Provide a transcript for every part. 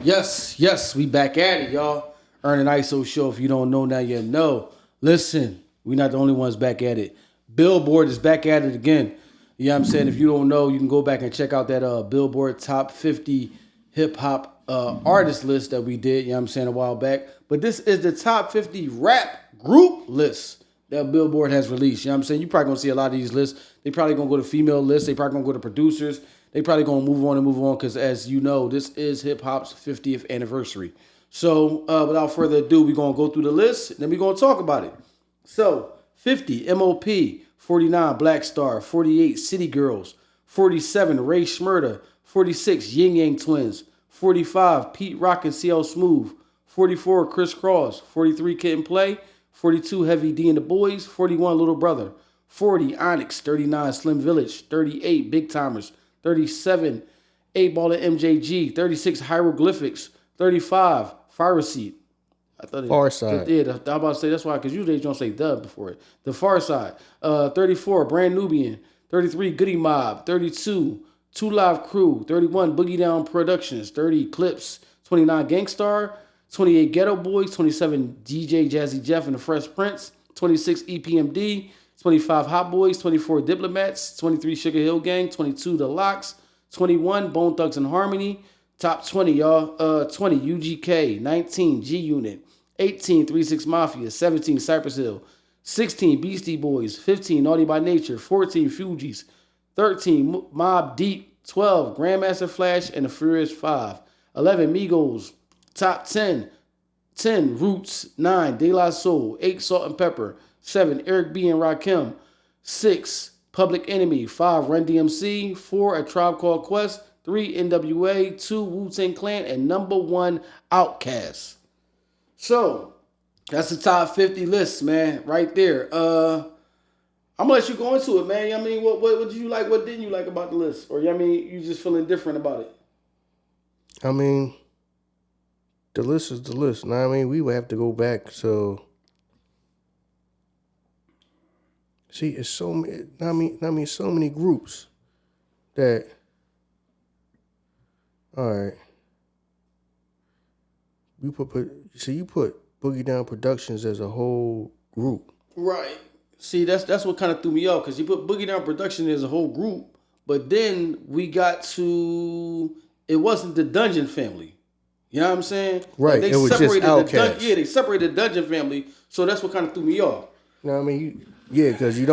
Yes, we back at it, y'all. Ern and Iso show. If you don't know now, you know. Listen, we not the only ones back at it. Billboard is back at it again. You know what I'm saying? If you don't know, you can go back and check out that Billboard Top 50 Hip Hop artist list that we did, you know what I'm saying, a while back. But this is the Top 50 Rap Group list that Billboard has released. You know what I'm saying? You probably going to see a lot of these lists. They probably going to go to female lists. They probably going to go to producers. They probably going to move on because, as you know, this is hip hop's 50th anniversary. So, without further ado, we're going to go through the list, and then we're going to talk about it. So, 50, MOP, 49, Black Star, 48, City Girls, 47, Ray Schmurda, 46, Yin Yang Twins, 45, Pete Rock and CL Smooth, 44, Chris Cross, 43, Kid and Play, 42, Heavy D and the Boys, 41, Little Brother, 40, Onyx, 39, Slim Village, 38, Big Timers, 37, 8 Ball and MJG, 36, Hieroglyphics, 35, Fire Receipt. I thought Far Side. Yeah, I was about to say that's why, because usually they don't say dub before it. The Far Side. 34, Brand Nubian. 33, Goody Mob. 32, Two Live Crew. 31, Boogie Down Productions. 30, Clips. 29, Gangstar. 28, Ghetto Boys. 27, DJ Jazzy Jeff and the Fresh Prince. 26, EPMD. 25, Hot Boys. 24, Diplomats. 23, Sugar Hill Gang. 22, The Locks. 21, Bone Thugs and Harmony. Top 20, y'all. 20, UGK. 19, G Unit. 18, 3-6 Mafia. 17, Cypress Hill. 16, Beastie Boys. 15, Naughty by Nature. 14, Fugees. 13, Mobb Deep. 12, Grandmaster Flash and the Furious 5. 11, Migos. Top 10. 10, Roots. 9, De La Soul. 8, Salt and Pepper. 7, Eric B. and Rakim. 6, Public Enemy. 5, Run DMC. 4, A Tribe Called Quest. 3, NWA. 2, Wu-Tang Clan. And number 1, Outkast. So, that's the top 50 list, man, right there. I'm gonna let you go into it, man. You know what I mean, what did you like? What didn't you like about the list? Or you know what I mean, you just feeling different about it? I mean, the list is the list. Now, I mean, we would have to go back. So, see, it's so many. I mean, so many groups that. All right. You put Boogie Down Productions as a whole group. Right. See, that's what kind of threw me off, because you put Boogie Down Production as a whole group, but then we got to, it wasn't the Dungeon family. You know what I'm saying? Right. Like it was just Outkast. They separated the Dungeon family, so that's what kind of threw me off. You know what I mean? Because you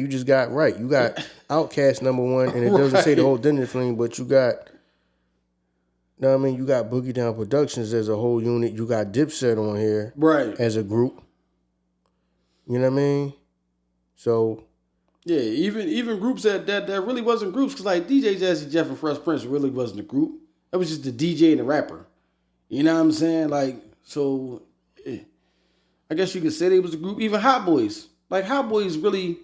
just got right. You got Outkast number 1, and it doesn't say the whole Dungeon family, but you got. You know what I mean? You got Boogie Down Productions as a whole unit. You got Dipset on here, right, as a group. You know what I mean? So, yeah, even groups that really wasn't groups, because like DJ Jazzy Jeff and Fresh Prince really wasn't a group. That was just the DJ and the rapper. You know what I'm saying? Like, so, I guess you could say they was a group. Even Hot Boys, like Hot Boys, really, you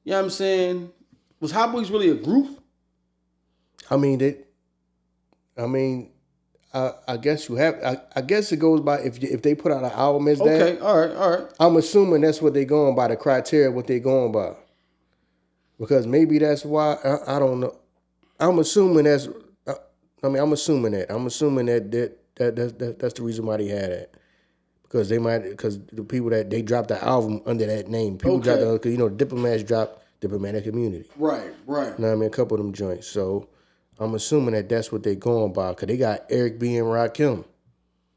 know what I'm saying? Was Hot Boys really a group? I guess you have. I guess it goes by if they put out an album as that. Okay, all right. I'm assuming that's what they going by, the criteria what they going by, because maybe that's why I don't know. I'm assuming that's. I'm assuming that. That's the reason why they had it, because the people that they dropped the album under that name. People dropped because the Diplomats dropped Diplomatic Community. Right. You know what I mean? A couple of them joints. So. I'm assuming that's what they going by, because they got Eric B. and Rakim.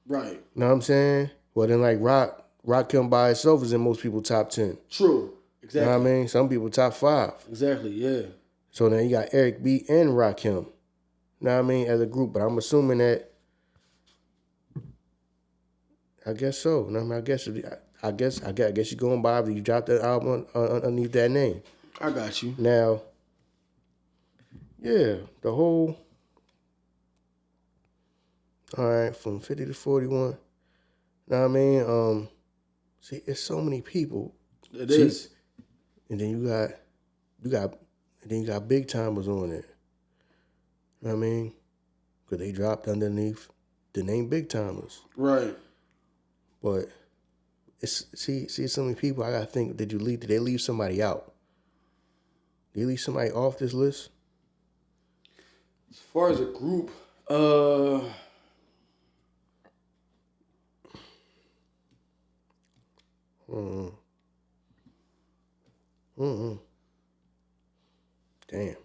Right. You know what I'm saying? Well, then, like, Rakim by itself is in most people's top 10. True. Exactly. You know what I mean? Some people top 5. Exactly, yeah. So then you got Eric B. and Rakim. You know what I mean? As a group. But I'm assuming that, I guess so. You know what I mean? I guess you're going by if you dropped that album underneath that name. I got you. Now, yeah, the whole, all right, from 50 to 41. Know what I mean? See, it's so many people. It is. And then you got big timers on it. Know what I mean? Because they dropped underneath the name Big Timers. Right. But it's so many people. I gotta think, did they leave somebody out? Did they leave somebody off this list? As far as a group, Uh, Damn.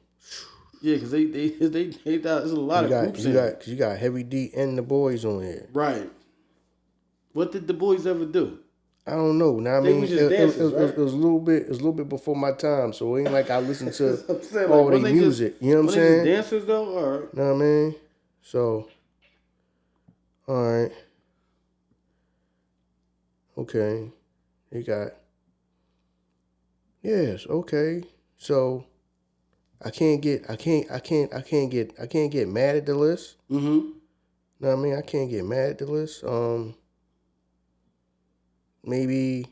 yeah, because they there's a lot of groups in here. You got Heavy D and the boys on here. Right. What did the boys ever do? I don't know. Now I They mean, was just dancers, right? it was a little bit before my time, so it ain't like I listened to I'm saying, all like, their music. You know what I'm they just saying? dancers though, all right. Know what I mean? So, all right, okay, you got yes, okay. So I can't get mad at the list. Mm-hmm. Know what I mean? I can't get mad at the list. Maybe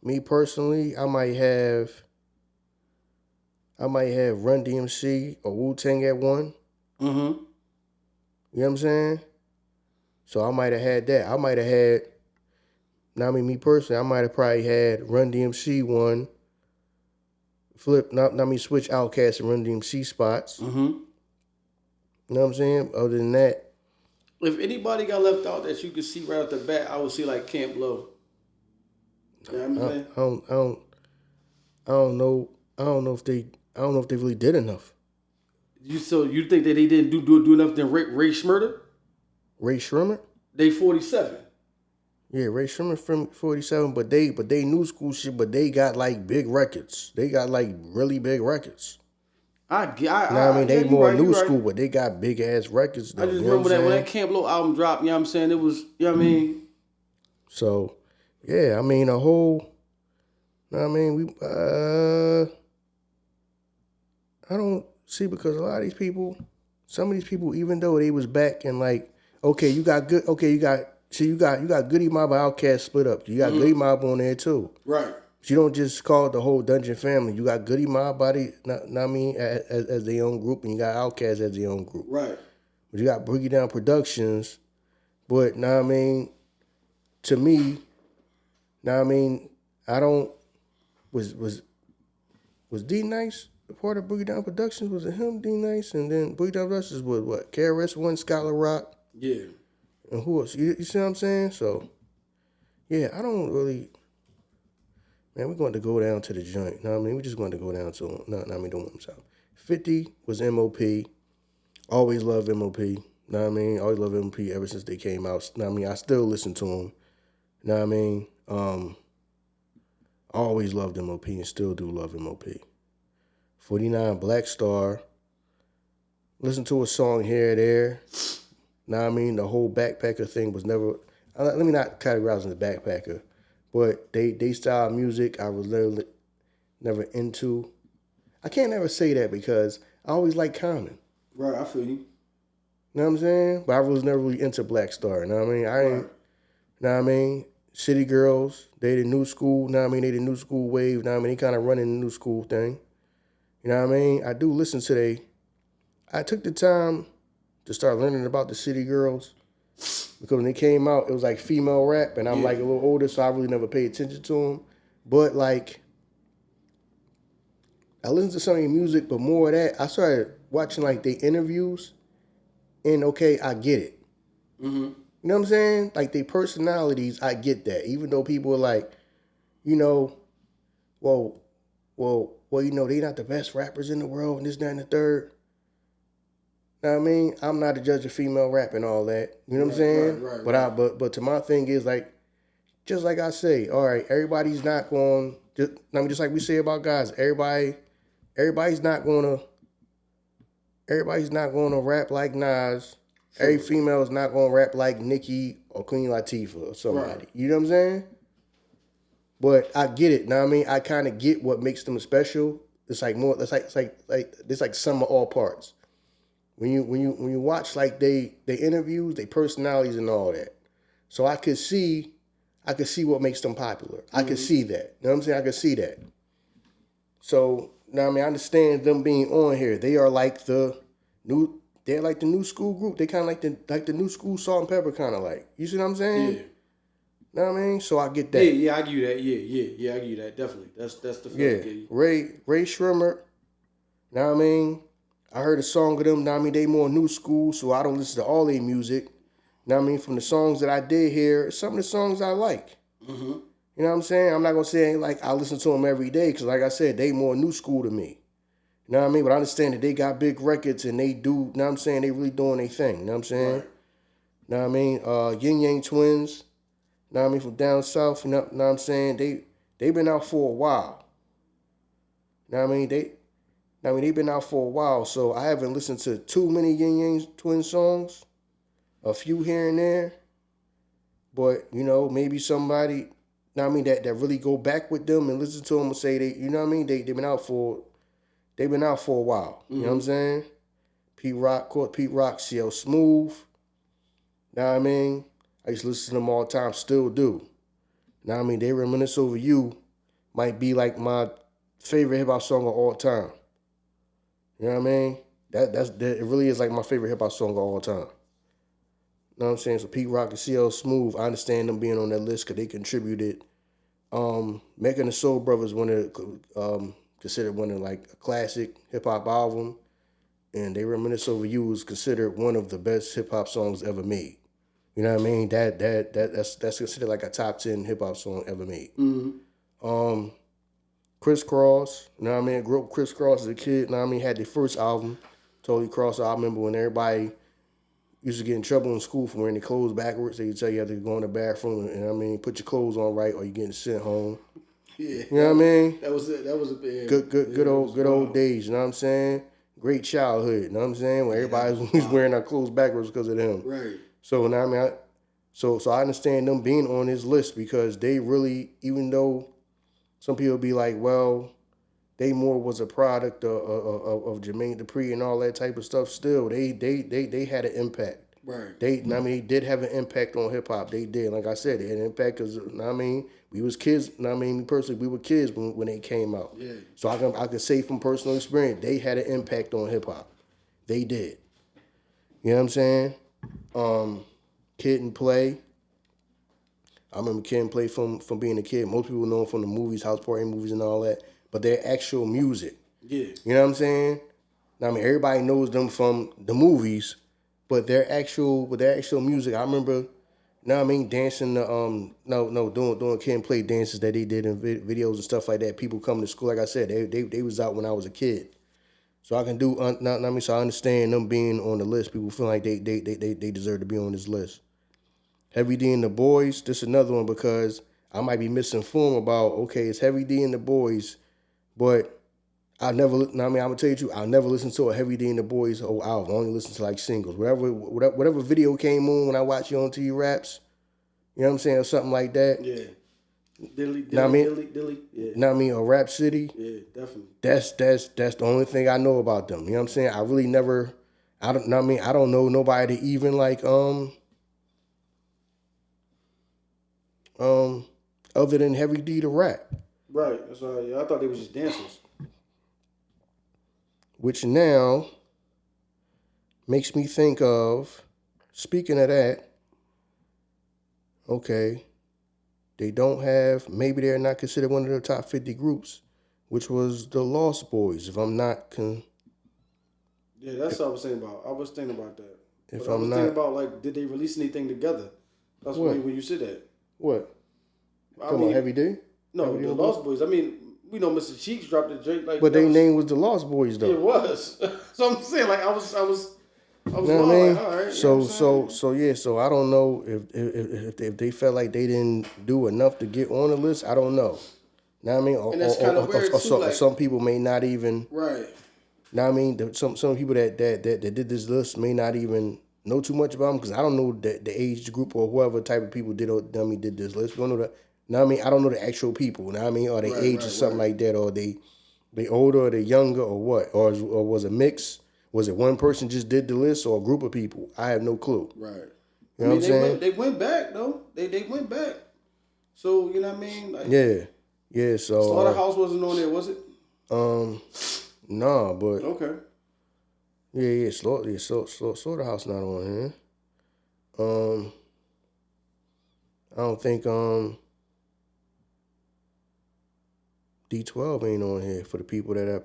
me personally, I might have Run DMC or Wu-Tang at one. Mm-hmm. You know what I'm saying? So I might have had that. I might have had, now I mean me personally, I might have probably had Run DMC one, switch Outkast and Run DMC spots. Mm-hmm. You know what I'm saying? Other than that. If anybody got left out that you could see right off the bat, I would see like Camp Low. You know what I'm saying? I don't know if they really did enough. You think that they didn't do enough than Ray Schmurder? Ray Shrimmer? They 47. Yeah, Ray Shrimmer from 47, but they new school shit, but they got like big records. They got like really big records. They more new school, but they got big ass records though. I just remember that when that Camp Low album dropped, you know what I'm saying? It was, you know what I mean? So, yeah, I mean a whole, you know what I mean, I don't see, because a lot of these people, some of these people, even though they was back and like, you got Goody Mob and Outkast split up. You got Goody Mob on there too. Right. But you don't just call it the whole Dungeon family. You got Goody Mob as their own group, and you got Outkast as their own group. Right. But you got Boogie Down Productions. But now I mean, to me, now I mean, I don't was D Nice a part of Boogie Down Productions? Was it him, D Nice, and then Boogie Down Productions was what? KRS-One, Scholar Rock. Yeah. And who else? You see what I'm saying? So, yeah, I don't really. Man, we're going to go down to the joint. Know what I mean? We're just going to go down to, the ones out. 50 was MOP. Always loved MOP. Know what I mean? Always loved MOP ever since they came out. Know what I mean? I still listen to them. Know what I mean? Always loved MOP and still do love MOP. 49, Black Star. Listen to a song here or there. Know what I mean? The whole backpacker thing was never, let me not categorize them as backpacker, but they style of music I was literally never into. I can't never say that because I always liked Common. Right, I feel you. You know what I'm saying? But I was never really into Black Star. You know what I mean? You know what I mean? City Girls, they the new school. You know what I mean? They the new school wave. You know what I mean? They kind of running the new school thing. You know what I mean? I do listen to I took the time to start learning about the City Girls because when they came out, it was like female rap, and I'm like a little older, so I really never paid attention to them. But like, I listened to some of their music, but more of that, I started watching like their interviews, and okay, I get it. Mm-hmm. You know what I'm saying? Like their personalities, I get that. Even though people are like, you know, well, you know, they not the best rappers in the world, and this, that, and the third. You know what I mean? I'm not a judge of female rap and all that. You know what I'm saying? Right. But to my thing is like, just like I say, all right, everybody's not going. Just like we say about guys, everybody's not going to rap like Nas. Sure. Every female is not going to rap like Nicki or Queen Latifah or somebody. Right. You know what I'm saying? But I get it. Know what I mean? I kind of get what makes them special. It's like more. It's like sum of all parts. When you watch like they interviews, they personalities and all that. So I could see what makes them popular. I could see that. You know what I'm saying? I could see that. So now I mean I understand them being on here. They are like the new school group. They kind of like the new school Salt and Pepper kind of like. You see what I'm saying? Yeah. Know what I mean? So I get that. Yeah, I give you that. Yeah, I give you that. Definitely. That's the feeling. Yeah. Ray Shrimmer. Know what I mean? I heard a song of them. Know what I mean, they more new school, so I don't listen to all their music. Know what I mean, from the songs that I did hear, some of the songs I like. Mm-hmm. You know what I'm saying? I'm not gonna say like I listen to them every day, because like I said, they more new school to me. You know what I mean? But I understand that they got big records and they do, you know what I'm saying, they really doing their thing. You know what I'm saying? Right. You know what I mean? Yin Yang Twins, you know what I mean, from down south, you know what I'm saying? They been out for a while. You know what I mean? They've been out for a while, so I haven't listened to too many Yin Yang Twin songs. A few here and there. But, you know, maybe somebody, you know what I mean, that really go back with them and listen to them and say they, you know what I mean, they've been out for a while. You know what I'm saying? Pete Rock, CL Smooth. You know what I mean? I used to listen to them all the time, still do. You know what I mean? They Reminisce Over You might be like my favorite hip hop song of all time. You know what I mean? That it really is like my favorite hip hop song of all time. You know what I'm saying? So Pete Rock and CL Smooth, I understand them being on that list because they contributed. Making the Soul Brothers considered one of like a classic hip hop album, and They Reminisce Over You is considered one of the best hip hop songs ever made. You know what I mean? That's considered like a top 10 hip hop song ever made. Mm-hmm. Criss Cross, you know what I mean? I grew up with Criss Cross as a kid, you know what I mean? Had their first album, Totally Cross. I remember when everybody used to get in trouble in school for wearing their clothes backwards. They would tell you have to go in the bathroom and I mean, put your clothes on right or you're getting sent home. Yeah. You know what I mean? That was it. That was a big Good old days, you know what I'm saying? Great childhood, you know what I'm saying? When everybody was wearing their clothes backwards because of them. Right. So now I mean, so I understand them being on this list because they really, even though some people be like, well, they more was a product of Jermaine Dupri and all that type of stuff. Still, they had an impact. Right. They did have an impact on hip hop. They did. Like I said, they had an impact because I mean, we was kids. I mean, me personally, we were kids when they came out. Yeah. So I can say from personal experience, they had an impact on hip hop. They did. You know what I'm saying? Kid and Play. I remember Kid and Play from being a kid. Most people know them from the movies, house party movies and all that. But their actual music. Yeah. You know what I'm saying? I mean, everybody knows them from the movies, but their actual music. I remember, you know what I mean, dancing the doing Kid and Play dances that they did in videos and stuff like that. People coming to school, like I said, they was out when I was a kid. So I can do, so I understand them being on the list. People feel like they deserve to be on this list. Heavy D and the Boys, this is another one because I might be misinformed about, okay, it's Heavy D and the Boys, but I'm gonna tell you the truth, I'll never listen to a Heavy D and the Boys whole album. I only listen to like singles. Whatever video came on when I watch you on TV Raps, you know what I'm saying, or something like that. Yeah. Dilly. Yeah. Yeah. Know what I mean? Or Rap City. Yeah, definitely. That's the only thing I know about them. You know what I'm saying? I really never, I don't know nobody that even like other than Heavy D to rap. Right. That's right. I thought they was just dancers. Which now makes me think of, speaking of that, okay, they don't have, maybe they're not considered one of the top 50 groups, which was the Lost Boys, if I'm not... Yeah, that's what I was saying about. I was thinking about that. If I was I'm thinking not... about, like, did they release anything together? That's What? when you said that. What? I Talking mean, about Heavy D? No, Heavy D the Lost Boys. I mean, we know Mr. Cheeks dropped the Drake. Like, but their name was the Lost Boys, though. It was. So I'm saying, like, I was you know what wild, I mean? like, all right. So I don't know if they felt like they didn't do enough to get on the list. I don't know. You know what I mean? And that's kind of weird too. Like, some people may not even. Right. You know what I mean? Some people that did this list may not even know too much about them because I don't know the age group or whoever type of people did this list. We don't know that. You know what I mean? I don't know the actual people. You know what I mean? Or their age or something like that, or they older or they younger or what, or was a mix. Was it one person just did the list or a group of people? I have no clue. Right. You know what I'm saying? They went back though. They went back. So you know what I mean? Like, yeah. So Slaughterhouse wasn't on there, was it? Nah, but okay. Yeah. Slaughterhouse not on here. I don't think D12 ain't on here for the people that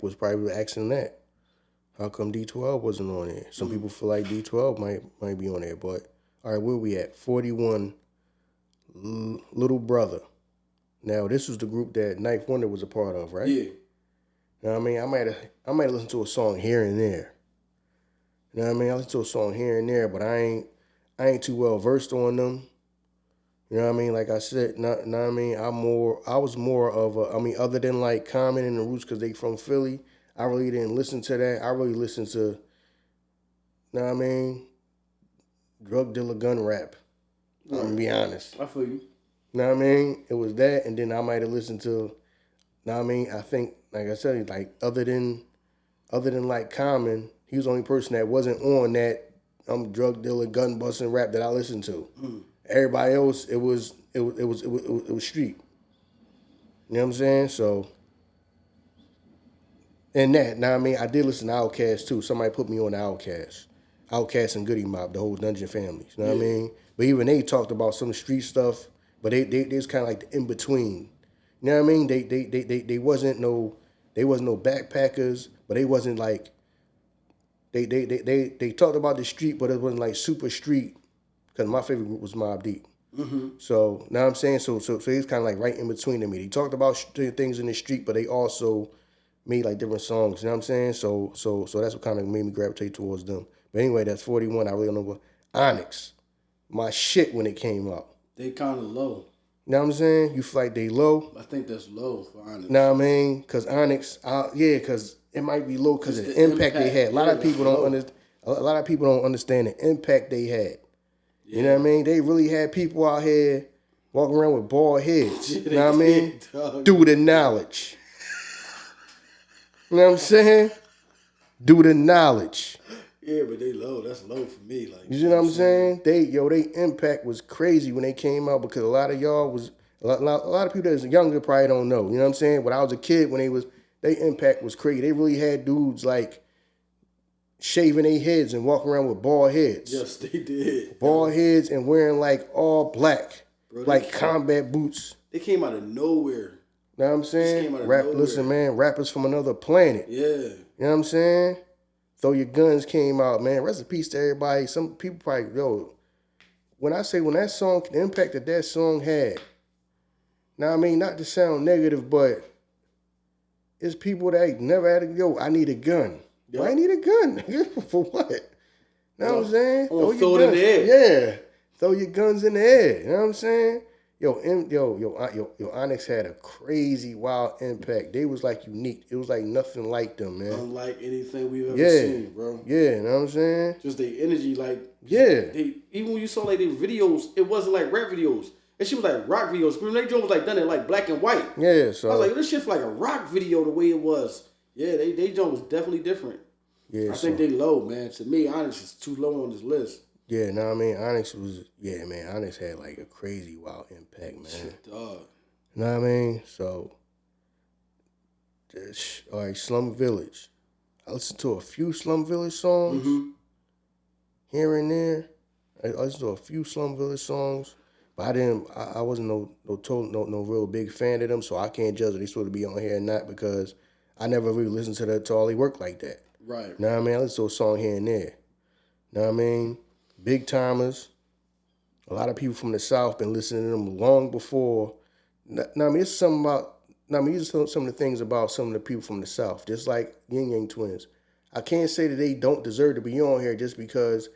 was probably asking that. How come D12 wasn't on there? Some people feel like D12 might be on there, but all right, where we at? 41, Little Brother. Now this was the group that Knife Wonder was a part of, right? Yeah. You know what I mean? I might listen to a song here and there. You know what I mean? I listen to a song here and there, but I ain't too well versed on them. You know what I mean? Like I said, know what I mean? I was more of a, other than like Common and the Roots because they from Philly, I really didn't listen to that. I really listened to, you know what I mean? Drug dealer gun rap. I'm going to be honest. I feel you. You know what I mean? It was that, and then I might have listened to, you know what I mean? I think, like I said, like other than like Common, he was the only person that wasn't on that drug dealer gun busting rap that I listened to. Everybody else, it was street. You know what I'm saying? So, and that, now I mean, I did listen to Outkast too. Somebody put me on Outkast and Goody Mob, the whole Dungeon families. You know what I mean? But even they talked about some street stuff, but they was kind of like the in between. You know what I mean? They wasn't no backpackers, but they wasn't like they talked about the street, but it wasn't like super street. Because my favorite group was Mobb Deep. So, now I'm saying, so he's kind of like right in between them. He talked about things in the street, but they also made like different songs. You know what I'm saying? So that's what kind of made me gravitate towards them. But anyway, that's 41. I really don't know what. Onyx, my shit when it came out. They kind of low. You know what I'm saying? You feel like they low? I think that's low for Onyx. Know what I mean? Because Onyx, because it might be low because of the impact they had. A lot of people don't understand. A lot of people don't understand the impact they had. You know what I mean? They really had people out here walking around with bald heads. You know what I mean? Due to knowledge. You know what I'm saying? Due to knowledge. Yeah, but they low. That's low for me. Like, you know what I'm saying? They impact was crazy when they came out because a lot of y'all was a lot of people that's younger probably don't know. You know what I'm saying? When I was a kid, when their impact was crazy. They really had dudes like shaving their heads and walking around with bald heads. Yes, they did. Bald heads and wearing like all black, bro, like combat boots. They came out of nowhere. Know what I'm saying? Listen, man, rappers from another planet. Yeah. You know what I'm saying? Throw Your Guns came out, man. Rest in peace to everybody. Some people probably, when I say that song, the impact that song had. Now, I mean, not to sound negative, but it's people that ain't never had I need a gun. Yep. Why I need a gun? For what? Know what I'm saying? Throw it in the air. Yeah. Throw your guns in the air. You know what I'm saying? Onyx had a crazy, wild impact. They was like unique. It was like nothing like them, man. Unlike anything we've ever seen, bro. Yeah, you know what I'm saying? Just their energy, like. Yeah. Even when you saw like their videos, it wasn't like rap videos. And she was like rock videos. When they was like done in like black and white. Yeah, so. I was like, this shit's like a rock video the way it was. Yeah, they joint was definitely different. Yeah, I think they low, man. To me, Onyx is too low on this list. Yeah, I mean, Onyx Onyx had like a crazy wild impact, man. Shit, dog. You know what I mean? So, all right, Slum Village. I listened to a few Slum Village songs here and there. I listened to a few Slum Village songs, but I wasn't no real big fan of them, so I can't judge if they supposed to be on here or not because I never really listened to all they work like that. Right. You know what I mean? I listen to a song here and there. You know what I mean? Big timers. A lot of people from the South been listening to them long before. Now, I mean, it's something about. These are some of the things about some of the people from the South, just like Yin Yang Twins. I can't say that they don't deserve to be on here just because,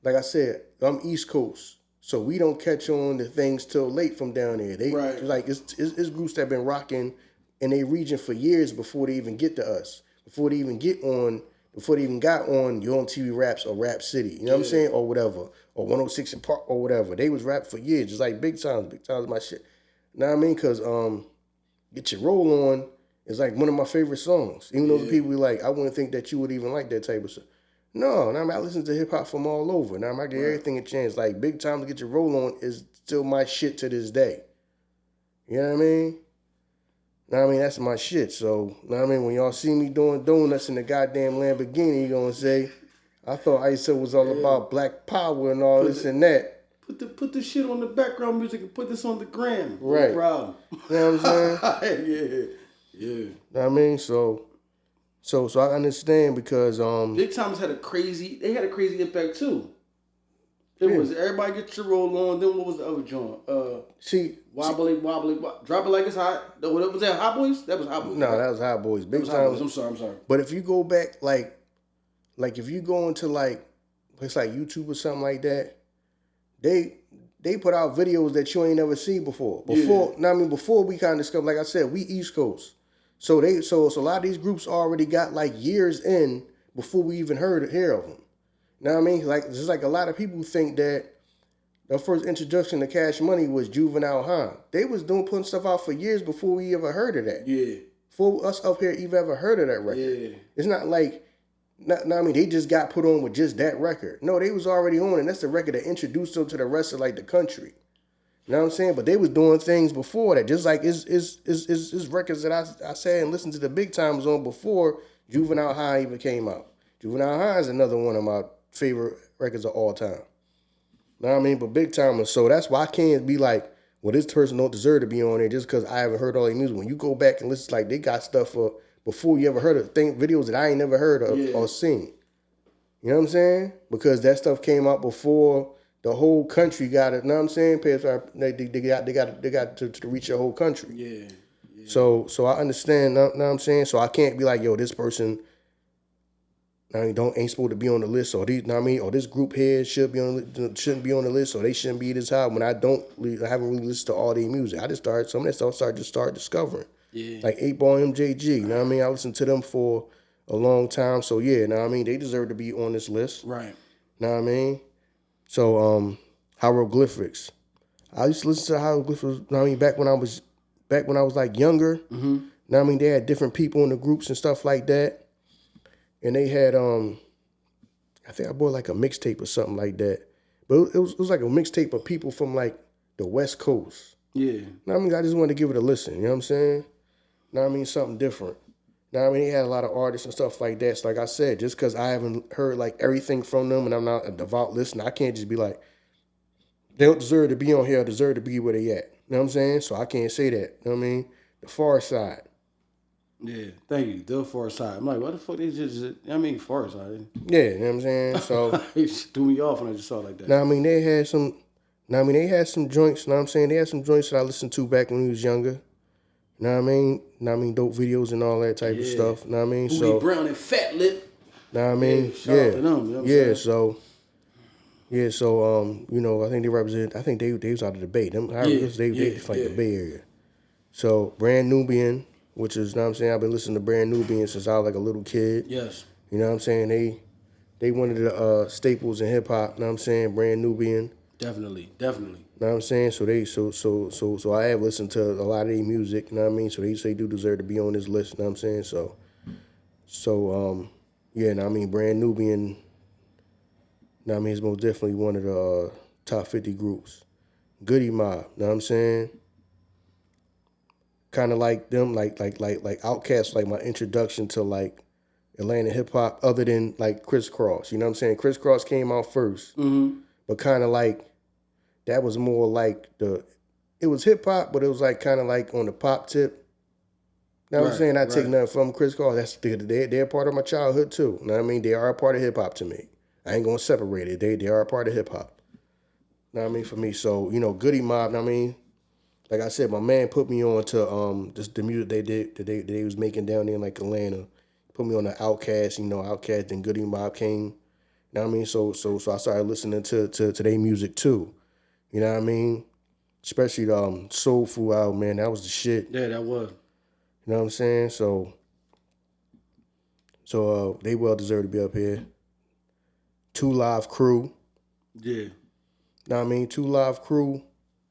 like I said, I'm East Coast, so we don't catch on to things till late from down there. Right. Like it's groups that have been rocking in a region for years before they even get to us, before they even got on Yo on TV Raps or Rap City, you know what I'm saying, or whatever, or 106 in Park or whatever. They was rap for years, just like Big Times. Big Times my shit. You know what I mean? Because Get Your Roll On is like one of my favorite songs. Even though the people be like, I wouldn't think that you would even like that type of stuff. No, I mean, I listen to hip hop from all over. Now I give everything a chance. Like Big Time to Get Your Roll On is still my shit to this day. You know what I mean? Know what I mean? That's my shit. So, know what I mean? When y'all see me doing donuts in the goddamn Lamborghini, you gonna say, I thought ISO was all about black power and all this and that. Put the shit on the background music and put this on the gram. Right. No problem. You know what I'm saying? Yeah. Know what I mean? So So I understand because Big Timers had a crazy impact too. It was Everybody Get Your Roll On. Then what was the other joint? Wobbly, Drop It Like It's Hot. Was that Hot Boys? That was Hot Boys. No, right? that was Hot Boys. Big Timers. Timers. I'm sorry. But if you go back, like if you go into like place like YouTube or something like that, they put out videos that you ain't never seen before. Before we kind of discovered, like I said, we East Coast. So a lot of these groups already got like years in before we even hear of them. You know what I mean? Like just like a lot of people think that the first introduction to Cash Money was Juvenile High. They was putting stuff out for years before we ever heard of that. Yeah. Before us up here even ever heard of that record. Yeah. It's not like they just got put on with just that record. No, they was already on, and that's the record that introduced them to the rest of like the country. You know what I'm saying? But they was doing things before that. Just like it's records that I said and listened to the Big Timers on before Juvenile High even came out. Juvenile High is another one of my favorite records of all time. You know what I mean? But Big Timers, so that's why I can't be like, well, this person don't deserve to be on there just because I haven't heard all their music. When you go back and listen, like they got stuff for before you ever heard of videos that I ain't never heard of or seen. You know what I'm saying? Because that stuff came out before the whole country got it. You know what I'm saying? They got to reach the whole country. Yeah. So I understand. You know what I'm saying? So I can't be like, yo, this person ain't supposed to be on the list, or these, you know what I mean, or this group here shouldn't be on the list, or they shouldn't be this high. When I haven't really listened to all their music. I just started some of that stuff. Start discovering. Yeah. Like 8-Ball MJG, you know what I mean? I listened to them for a long time. So yeah, you know what I mean? They deserve to be on this list. Right. You know what I mean? So hieroglyphics. I used to listen to hieroglyphics, you know what I mean, back when I was like younger. Mm-hmm. You know what I mean? They had different people in the groups and stuff like that. And they had I think I bought like a mixtape or something like that. But it was like a mixtape of people from like the West Coast. Yeah. You know what I mean? I just wanted to give it a listen, you know what I'm saying? You know what I mean? Something different. You know what I mean? They had a lot of artists and stuff like that. So like I said, just because I haven't heard like everything from them and I'm not a devout listener, I can't just be like, they don't deserve to be on here, deserve to be where they at. You know what I'm saying? So I can't say that. You know what I mean? The Far Side. Yeah, thank you. The Far Side. I'm like, what the fuck they just Far Side. Yeah, you know what I'm saying? So it threw me off when I just saw it like that. Now I mean they had some joints, you know what I'm saying? They had some joints that I listened to back when we was younger. You know what I mean? Dope videos and all that type of stuff. You know what I mean? Boogie Brown and Fat Lip. You know what I mean? Shout out to them, you know what I'm saying? You know, I think they represent, I think they was out of the Bay. They like the Bay Area. So Brand Nubian, which is, you know what I'm saying, I've been listening to Brand Nubian since I was like a little kid. Yes. You know what I'm saying? They one of the staples in hip hop, you know what I'm saying? Brand Nubian. Definitely. You know what I'm saying? So I have listened to a lot of their music, you know what I mean? So they do deserve to be on this list, you know what I'm saying? So yeah, you know what I mean, Brand Nubian, you know what I mean, is most definitely one of the top 50 groups. Goody Mob, you know what I'm saying? Kind of like them, like Outkast, like my introduction to like Atlanta hip hop, other than like Criss Cross. You know what I'm saying? Criss Cross came out first, but kind of like that was more like it was hip hop, but it was like kind of like on the pop tip. You know what I'm saying? I take nothing from Criss Cross. They're part of my childhood too. You know what I mean? They are a part of hip hop to me. I ain't gonna separate it. They are a part of hip hop. You know what I mean? For me, so you know, Goody Mob. You know what I mean? Like I said, my man put me on to just the music they was making down there in like Atlanta. Put me on the Outkast, you know, Outkast and Goody Mob came. You know what I mean? So I started listening to their music too. You know what I mean? Especially the Soul Food album, man, that was the shit. Yeah, that was. You know what I'm saying? So they well deserve to be up here. 2 Live Crew. Yeah. You know what I mean? 2 Live Crew.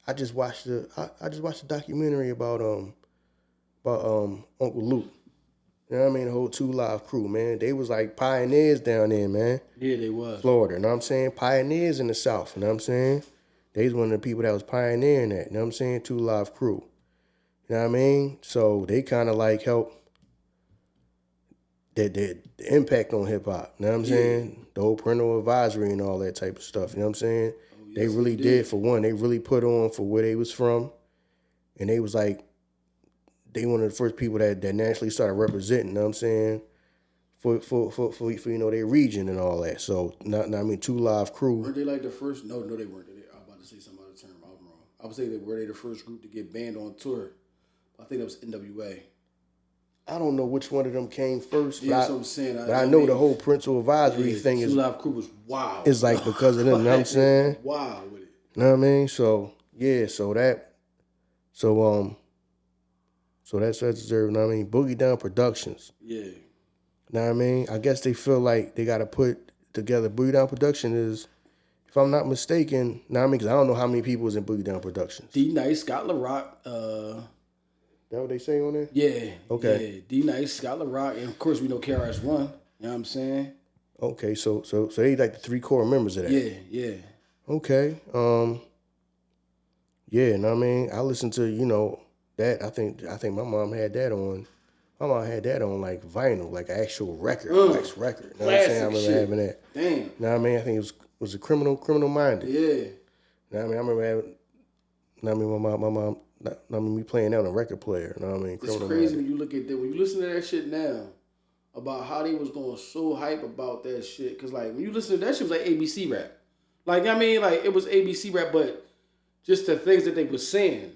I just watched the documentary about Uncle Luke. You know what I mean? The whole 2 Live Crew, man. They was like pioneers down there, man. Yeah, they was. Florida, you know what I'm saying? Pioneers in the South, you know what I'm saying? They was one of the people that was pioneering that, you know what I'm saying? 2 Live Crew. You know what I mean? So they kind of like help the impact on hip hop, you know what I'm saying? The whole parental advisory and all that type of stuff, you know what I'm saying? They really did, for one. They really put on for where they was from. And they was like, they one of the first people that naturally started representing, you know what I'm saying? for you know their region and all that. So not I mean 2 Live Crew. Weren't they like the first? No, they weren't. I was about to say some other term. I was wrong. I would say that were they the first group to get banned on tour? I think that was NWA. I don't know which one of them came first, Yeah, that's what I'm saying. But I know the whole parental advisory thing is 2 Live Crew was wild. It's like because of them, you know what I'm saying? Wild with it. You know what I mean? So yeah, so that's deserved, you know what I mean? Boogie Down Productions. Yeah. You know what I mean? I guess they feel like they gotta put together Boogie Down Production is, if I'm not mistaken, you know what I mean? Because I don't know how many people was in Boogie Down Productions. D-Nice, Scott LaRock, That what they say on there? yeah. Okay. Yeah. D-Nice, Scott LaRock, and of course we know KRS-One. You know what I'm saying? Okay, so they like the 3 core members of that. Yeah. Okay. Yeah, you know what I mean? I listened to, you know, that. I think my mom had that on. My mom had that on like vinyl, like an actual record, wax record. You know what I'm saying? I remember having that. Damn. You know what I mean? I think it was a criminal minded. Yeah. You know what I mean? I remember having, you know what I mean, my mom, I mean, me playing that on a record player. You know what I mean? It's crazy when you look at that. When you listen to that shit now, about how they was going so hype about that shit. Because, like, when you listen to that shit, was like ABC rap. Like, I mean, like, it was ABC rap, but just the things that they was saying.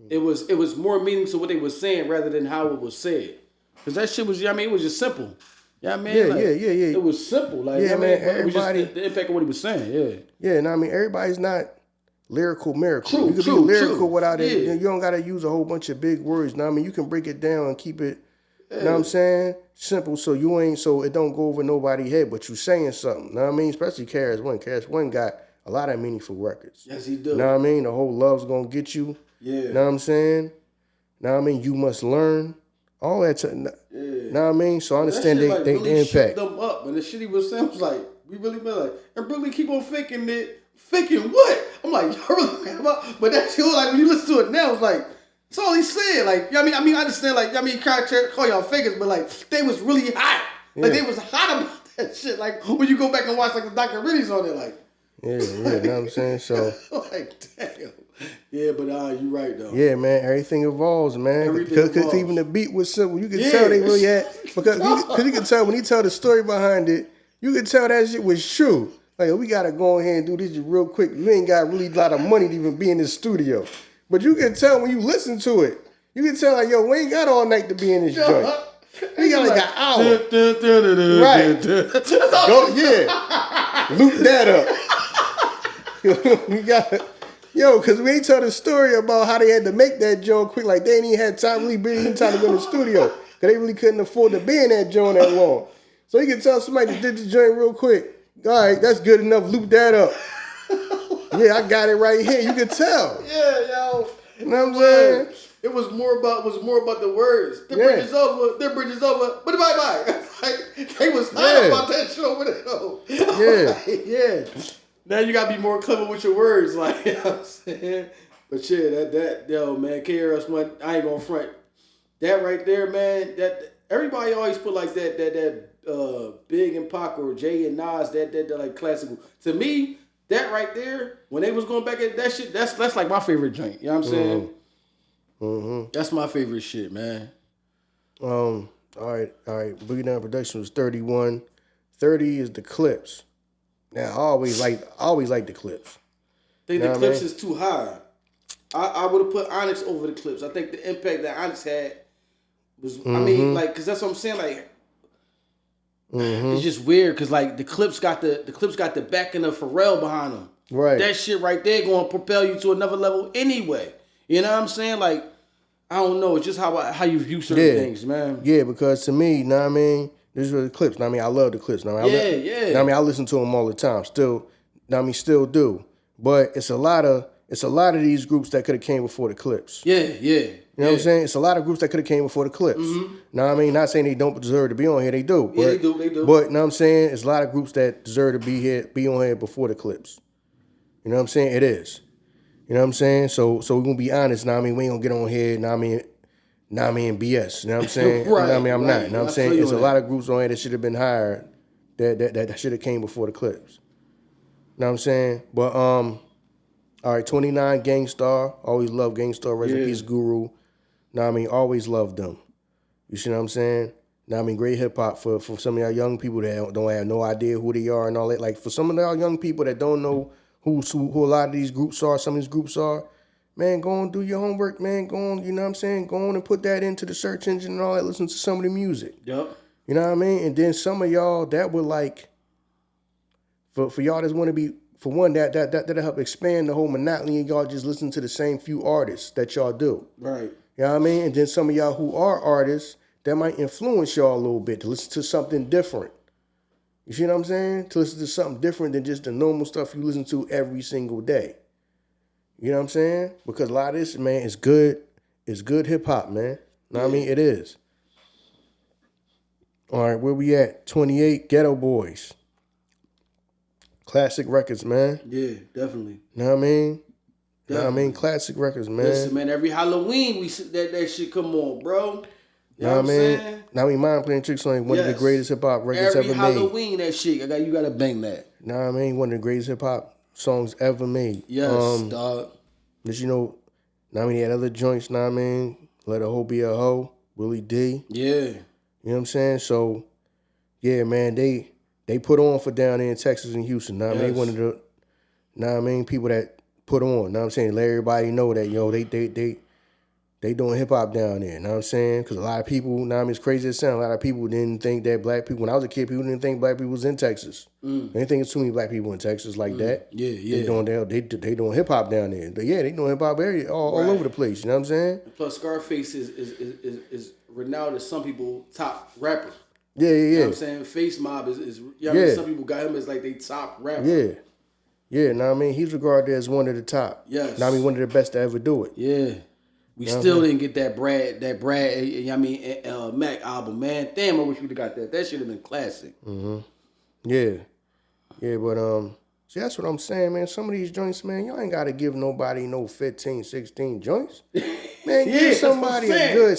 It was more meaning to what they was saying rather than how it was said. Because that shit was, I mean, it was just simple. You know what I mean? Yeah, like, yeah. It was simple. Like, Yeah, I mean, man, it was just everybody- the impact of what he was saying, yeah. Yeah, and I mean, everybody's not lyrical miracle. True, you can true, be lyrical true. without it. Yeah. You don't got to use a whole bunch of big words. Now, I mean, you can break it down and keep it, you know what I'm saying? Simple, so it don't go over nobody's head, but you saying something. You know what I mean? Especially KRS-One. KRS-One got a lot of meaningful records. Yes, he do. You know what I mean? The whole Love's Gonna Get You. Yeah. You know what I'm saying? You know what I mean? You Must Learn. All that. You know what I mean? So I understand that shit, they really shook impact. them up, and the shit he was saying was like, we really been like, and Brooklyn keep on faking it. Faking what? I'm like, y'all really mad about? But that shit, like, when you listen to it now, it's like, that's all he said. Like, you know what I mean, I understand, like, I mean, kind of call y'all fakers, but like, they was really hot. Like, they was hot about that shit. Like, when you go back and watch like the documentaries on it, like, Yeah, you know what I'm saying? So like, damn. Yeah, but you right though. yeah, man, everything evolves, man. Everything Because evolves. even the beat was simple. You could tell they really had, because you could tell when he tell the story behind it, you could tell that shit was true. Like, we got to go ahead and do this real quick. You ain't got really a lot of money to even be in this studio. But you can tell when you listen to it, you can tell like, yo, we ain't got all night to be in this joint. We got like an hour. Right. Go, yeah. Loop that up. We got, because we ain't tell the story about how they had to make that joint quick. Like, they ain't even had time, really even time to go to the studio. Because they really couldn't afford to be in that joint that long. So you can tell somebody that did the joint real quick. All right, that's good enough. Loop that up. Yeah, I got it right here. You can tell. Yeah, yo. You know what I'm saying? It was more about the words. The bridge is over. Their bridge is over. But bye. Like, they was hot about that shit over there though. Yeah. Yeah. Now you gotta be more clever with your words, like, you know what I'm saying? But yeah, that yo, man, KRS-One, I ain't gonna front. That right there, man, that everybody always put like that Big and Pac or Jay and Nas, that like classical. To me, that right there, when they was going back at that shit, that's like my favorite joint. You know what I'm saying? Mm-hmm. That's my favorite shit, man. All right. Boogie Down Production was 31. 30 is the Clips. Now I always like the Clips. I think the Clips is too high. I would have put Onyx over the Clips. I think the impact that Onyx had was, I mean, like, cause that's what I'm saying, like, it's just weird, cause like the Clips got the backing of Pharrell behind them. Right. That shit right there gonna propel you to another level anyway. You know what I'm saying? Like, I don't know. It's just how you view certain things, man. Yeah, because to me, you know what I mean, this is the Clips. You know what I mean, I love the Clips. You know what I mean? Yeah. You know what I mean, I listen to them all the time. Still, you know what I mean, still do. But it's a lot of these groups that could have came before the Clips. Yeah. You know what I'm saying? It's a lot of groups that could have came before the Clips. Mm-hmm. You know what I mean? Not saying they don't deserve to be on here. They do. But, Yeah, they do. But, you know what I'm saying? It's a lot of groups that deserve to be on here before the Clips. You know what I'm saying? It is. You know what I'm saying? So we're going to be honest. You know what I mean? We ain't going to get on here. You know what I mean? BS. You know what I'm saying? Right, you know what I mean? I'm not. You know what I'm I saying? feel you It's a on lot of groups on here that should have been hired that should have came before the Clips. You know what I'm saying? But, all right, 29 Gangstar. Always love Gangstar. Rest in peace, Guru. Know what I mean? Always loved them. You see what I'm saying? Now, I mean, great hip hop for some of y'all young people that don't have no idea who they are and all that. Like for some of y'all young people that don't know who a lot of these groups are, some of these groups are, man, go on, do your homework, man. Go on, you know what I'm saying? Go on and put that into the search engine and all that. Listen to some of the music. Yep. You know what I mean? And then some of y'all that would like, for y'all that want to be, for one, that'll help expand the whole monotony and y'all just listen to the same few artists that y'all do. Right. You know what I mean? And then some of y'all who are artists, that might influence y'all a little bit to listen to something different. You see what I'm saying? To listen to something different than just the normal stuff you listen to every single day. You know what I'm saying? Because a lot of this, man, is good. It's good hip hop, man. You know what I mean? It is. All right, where we at? 28, Ghetto Boys. Classic records, man. Yeah, definitely. You know what I mean? Definitely. You know what I mean? Classic records, man. Listen, man, every Halloween we that shit come on, bro. You know what I'm saying? saying? Now, I mean, Mind Playing Tricks on one of the greatest hip hop records every ever Halloween, that shit, you gotta bang that. You know what I mean? One of the greatest hip hop songs ever made. Yes, dog. But you know I mean, he had other joints, know what I mean? Let a Hoe Be a Hoe, Willie D. Yeah. You know what I'm saying? So, yeah, man, they put on for down there in Texas and Houston. Know what I mean? They one of the, know what I mean, people that put on. Know what I'm saying? Let everybody know that, yo, they doing hip hop down there. Know what I'm saying? Because a lot of people, know what I mean, it's crazy as it sounds, a lot of people didn't think that black people, when I was a kid, people didn't think black people was in Texas. They didn't think it's too many black people in Texas like that. Yeah, yeah. They doing hip hop down there. But yeah, they doing hip hop all over the place. You know what I'm saying? Plus, Scarface is renowned as some people top rapper. Yeah. You know what I'm saying? Face Mob is I mean, some people got him as like they top rapper. Yeah. Yeah, know what I mean? He's regarded as one of the top. Yes. Know what I mean? One of the best to ever do it. Yeah. We still didn't get that Brad, I mean, Mac album, man. Damn, I wish we'd have got that. That should have been classic. Mm-hmm. Yeah. Yeah, but, see, that's what I'm saying, man. Some of these joints, man, y'all ain't got to give nobody no 15, 16 joints. Man, give somebody a good,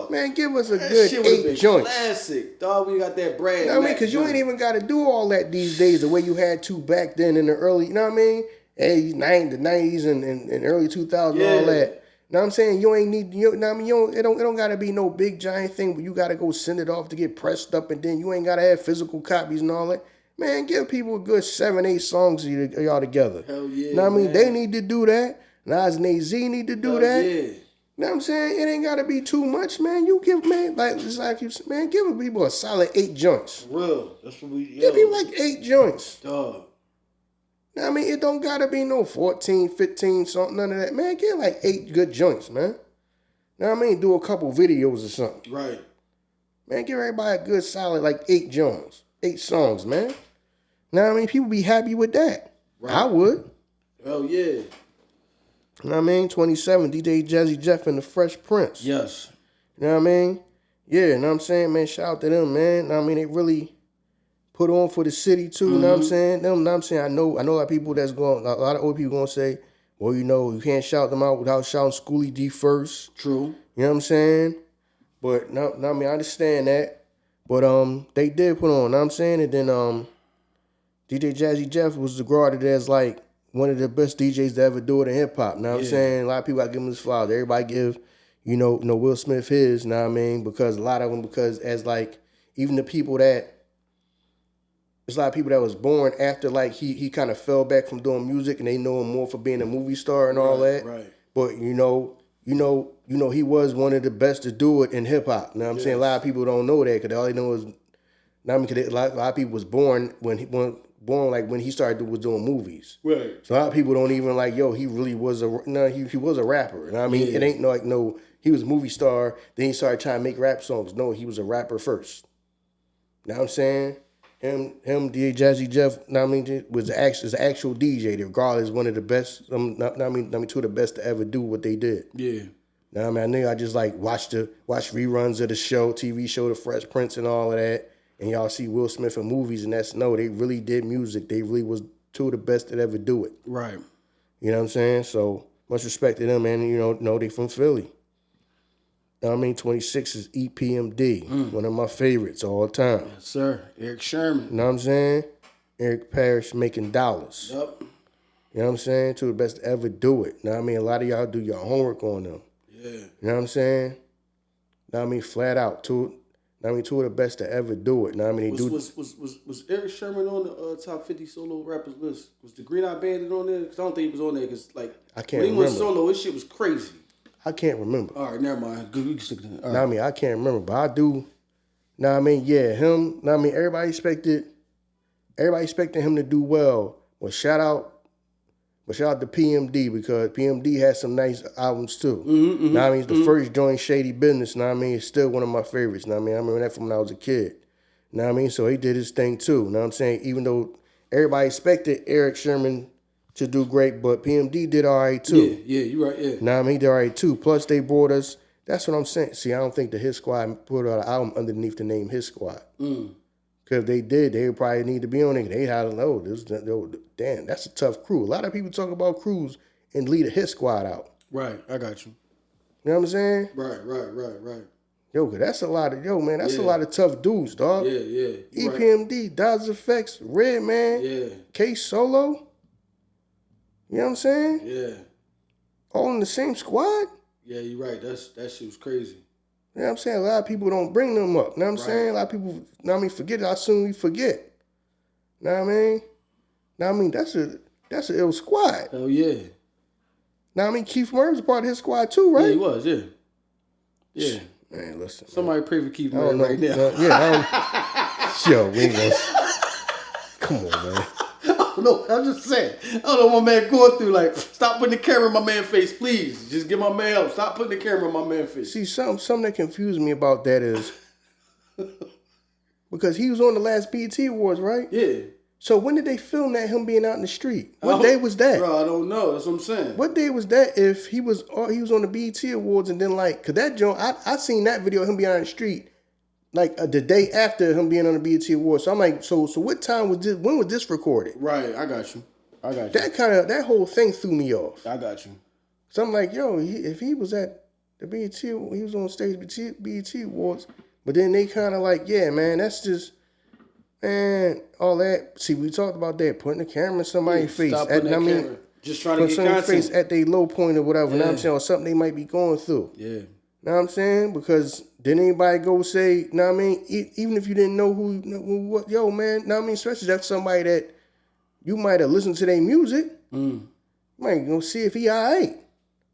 man, give us a good 8 joints. Classic, dog. We got that Brad. You know what I mean? Because you ain't even got to do all that these days the way you had to back then in the early, you know what I mean? 80s, 90s, and early 2000s, all that. You know what I'm saying? You ain't need, you know what I mean? It don't got to be no big giant thing where you got to go send it off to get pressed up and then you ain't got to have physical copies and all that. Man, give people a good 7, 8 songs of y'all together. Hell yeah. You know what I mean? They need to do that. Nas and AZ need to do that. Yeah. You know what I'm saying? It ain't got to be too much, man. You give, man, man, give people a solid 8 joints. For real. That's what we, give people like 8 joints. Dog. You know what I mean? It don't got to be no 14, 15, something, none of that. Man, give like 8 good joints, man. You know what I mean? Do a couple videos or something. Right. Man, give everybody a good solid like 8 joints. 8 songs, man. You know what I mean? People be happy with that. Right. I would. Hell yeah. You know what I mean? 27, DJ Jazzy Jeff and the Fresh Prince. Yes. You know what I mean? Yeah, you know what I'm saying? Man, shout out to them, man. You know what I mean? They really put on for the city too, you know what I'm saying? Them, you know what I'm saying? I know a lot of people that's going, a lot of old people going to say, well, you know, you can't shout them out without shouting Schoolie D first. True. You know what I'm saying? But, no, I mean, I understand that. But they did put on, you know what I'm saying? And then DJ Jazzy Jeff was regarded as like one of the best DJs to ever do it in hip hop. You know what I'm saying? A lot of people got to give him his flowers. Everybody give, you know, Will Smith his, you know what I mean? Because a lot of them, because as like, even the people that, there's a lot of people that was born after like he kind of fell back from doing music and they know him more for being a movie star and all that. Right. But you know, he was one of the best to do it in hip hop. You know what I'm saying? A lot of people don't know that because all they know is, I mean, because a lot of people was born when he started was doing movies. Right. So a lot of people don't even like, yo, he really was he was a rapper. You know what I mean? It ain't like he was a movie star, then he started trying to make rap songs. No, he was a rapper first. You know what I'm saying? Him, DJ Jazzy Jeff, you know what I mean, was an actual DJ. Regardless, one of the best. Two of the best to ever do what they did. Yeah. You know what I mean? I just like watch reruns of the show, TV show, The Fresh Prince and all of that. And y'all see Will Smith in movies, and they really did music. They really was two of the best that ever do it. Right. You know what I'm saying? So much respect to them, man. You know they from Philly. You know what I mean? 26 is EPMD, one of my favorites all time. Yes, sir. Eric Sherman. You know what I'm saying? Eric Parrish making dollars. Yep. You know what I'm saying? Two of the best to ever do it. You know what I mean? A lot of y'all do your homework on them. Yeah. You know what I'm saying? You know what I mean? Flat out. Two I mean, two of the best to ever do it. I mean, Was Eric Sherman on the top 50 solo rappers list? Was the Green Eye Bandit on there? Because I don't think he was on there. Because like I can't when he remember. went solo, his shit was crazy. I can't remember. All right, never mind. Good, we can stick to that. I mean, I can't remember, but I do. Now I mean, yeah, him. Now I mean, everybody expected him to do well. Well, shout out to PMD because PMD has some nice albums too. Now I mean, it's the first joint, Shady Business. Now I mean, it's still one of my favorites. Now I mean, I remember that from when I was a kid. Now I mean, so he did his thing too. Now I'm saying, even though everybody expected Eric Sherman to do great, but PMD did all right too. Yeah, you're right. Yeah. Now I mean, he did all right too. Plus, they brought us. That's what I'm saying. See, I don't think the Hit Squad put out an album underneath the name Hit Squad. Because if they did, they would probably need to be on it. They had to know. Damn, that's a tough crew. A lot of people talk about crews and leave a Hit Squad out. Right, I got you. You know what I'm saying? Right. Yo, that's a lot of, a lot of tough dudes, dog. Yeah. EPMD, right. Dodge Effects, Redman, K Solo. You know what I'm saying? Yeah. All in the same squad? Yeah, you're right. That shit was crazy. You know what I'm saying? A lot of people don't bring them up. You know what I'm saying? A lot of people, forget it. How soon we forget. You know what I mean? That's an ill squad. Hell yeah. Now I mean, Keith Murray was a part of his squad too, right? Yeah, he was, yeah. Man, listen. Somebody pray for Keith Murray right now. Yo, we ain't gonna... Come on, man. No, I'm just saying. I don't know what my man going through. Like, stop putting the camera in my man's face, please. Just give my man help. Stop putting the camera in my man's face. See, something that confused me about that is because he was on the last BET Awards, right? Yeah. So when did they film that, him being out in the street? What day was that? Bro, I don't know. That's what I'm saying. What day was that if he was on the BET Awards and then cause that joint, I seen that video of him being out in the street the day after him being on the BET Awards. So I'm like, so what time was this? When was this recorded? Right, I got you. That whole thing threw me off. I got you. So I'm like, yo, if he was at the BET, he was on stage BET Awards, but then they kind of like, yeah, man, that's just, man, all that. See, we talked about that, putting the camera in somebody's face. Stop putting that camera. Just trying to get content. Face at their low point or whatever. You know what I'm saying? Or something they might be going through. Yeah. You know what I'm saying? Because didn't anybody go say, you know what I mean? Even if you didn't know what, yo, man, you know what I mean? Especially that's somebody that you might have listened to their music. You might go see if he all right.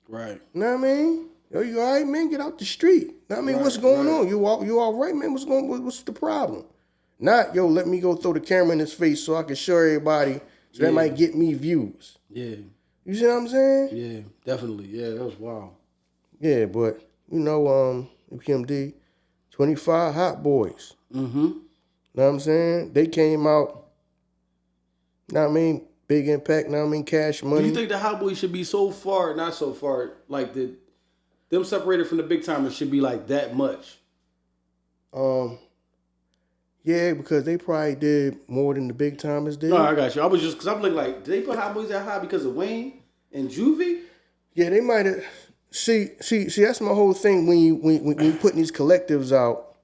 Right. You know what I mean? Yo, you all right, man? Get out the street. You know what I mean? What's going on? You all right, man? What's the problem? Not, yo, let me go throw the camera in his face so I can show everybody so that might get me views. Yeah. You see what I'm saying? Yeah, definitely. Yeah, that was wild. Yeah, but, EPMD, 25 Hot Boys. Know what I'm saying? They came out, know what I mean? Big Impact, know what I mean? Cash Money. Do you think the Hot Boys should be not so far, like them separated from the big timers should be like that much? Yeah, because they probably did more than the big timers did. No, I got you. I was just, because I'm looking like, did they put Hot Boys that high because of Wayne and Juvie? Yeah, they might have. See, that's my whole thing when you putting these collectives out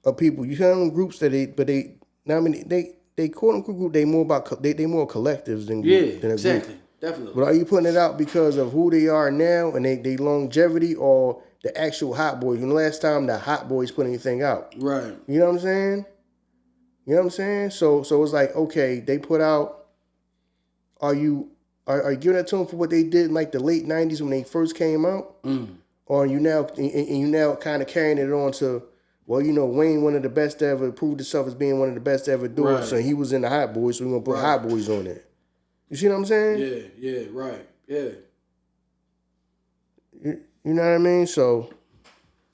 of people. You have them groups that they quote unquote group, they more collectives than exactly. Group. Definitely. But are you putting it out because of who they are now and they longevity or the actual Hot Boys? When the last time the Hot Boys put anything out? Right. You know what I'm saying? So it's like, okay, they put out, are you giving it to them for what they did in like the late 90s when they first came out? Or are you now kind of carrying it on to, well, Wayne, one of the best to ever, proved himself as being one of the best to ever do it. So he was in the Hot Boys, so we're going to put Hot Boys on there. You see what I'm saying? Yeah, right. Yeah. You know what I mean? So,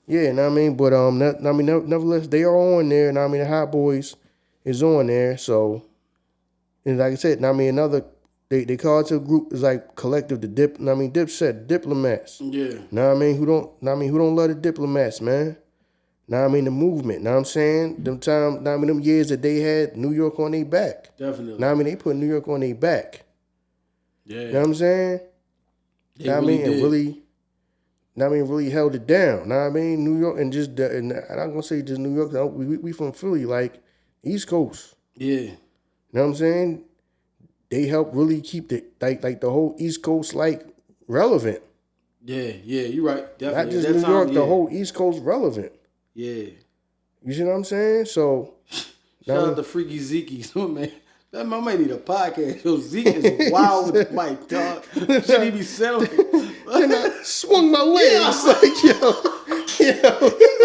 yeah, know what I mean? But, nevertheless, they are on there. Know what I mean? The Hot Boys is on there. So, and like I said, know what I mean? Another, they call it to a group, is like collective, Dipset, Diplomats. Yeah. Know what I mean? Who don't love the Diplomats, man? Know what I mean? The movement. Know what I'm saying? Them years that they had New York on their back. Definitely. Know what I mean? They put New York on their back. Yeah. You know what I'm saying? Know what I mean? And really held it down. Know what I mean? New York and I'm not gonna say just New York. We from Philly, like East Coast. Yeah. You know what I'm saying? They helped really keep the the whole East Coast relevant. Yeah, you're right. Definitely. Not just New York, the whole East Coast relevant. Yeah. You see what I'm saying? So shout out to Freaky Zeke. So, man, that man might need a podcast. Yo, Zeke is wild with the mic, dog. Should he be selling? And I swung my legs like, yo. He's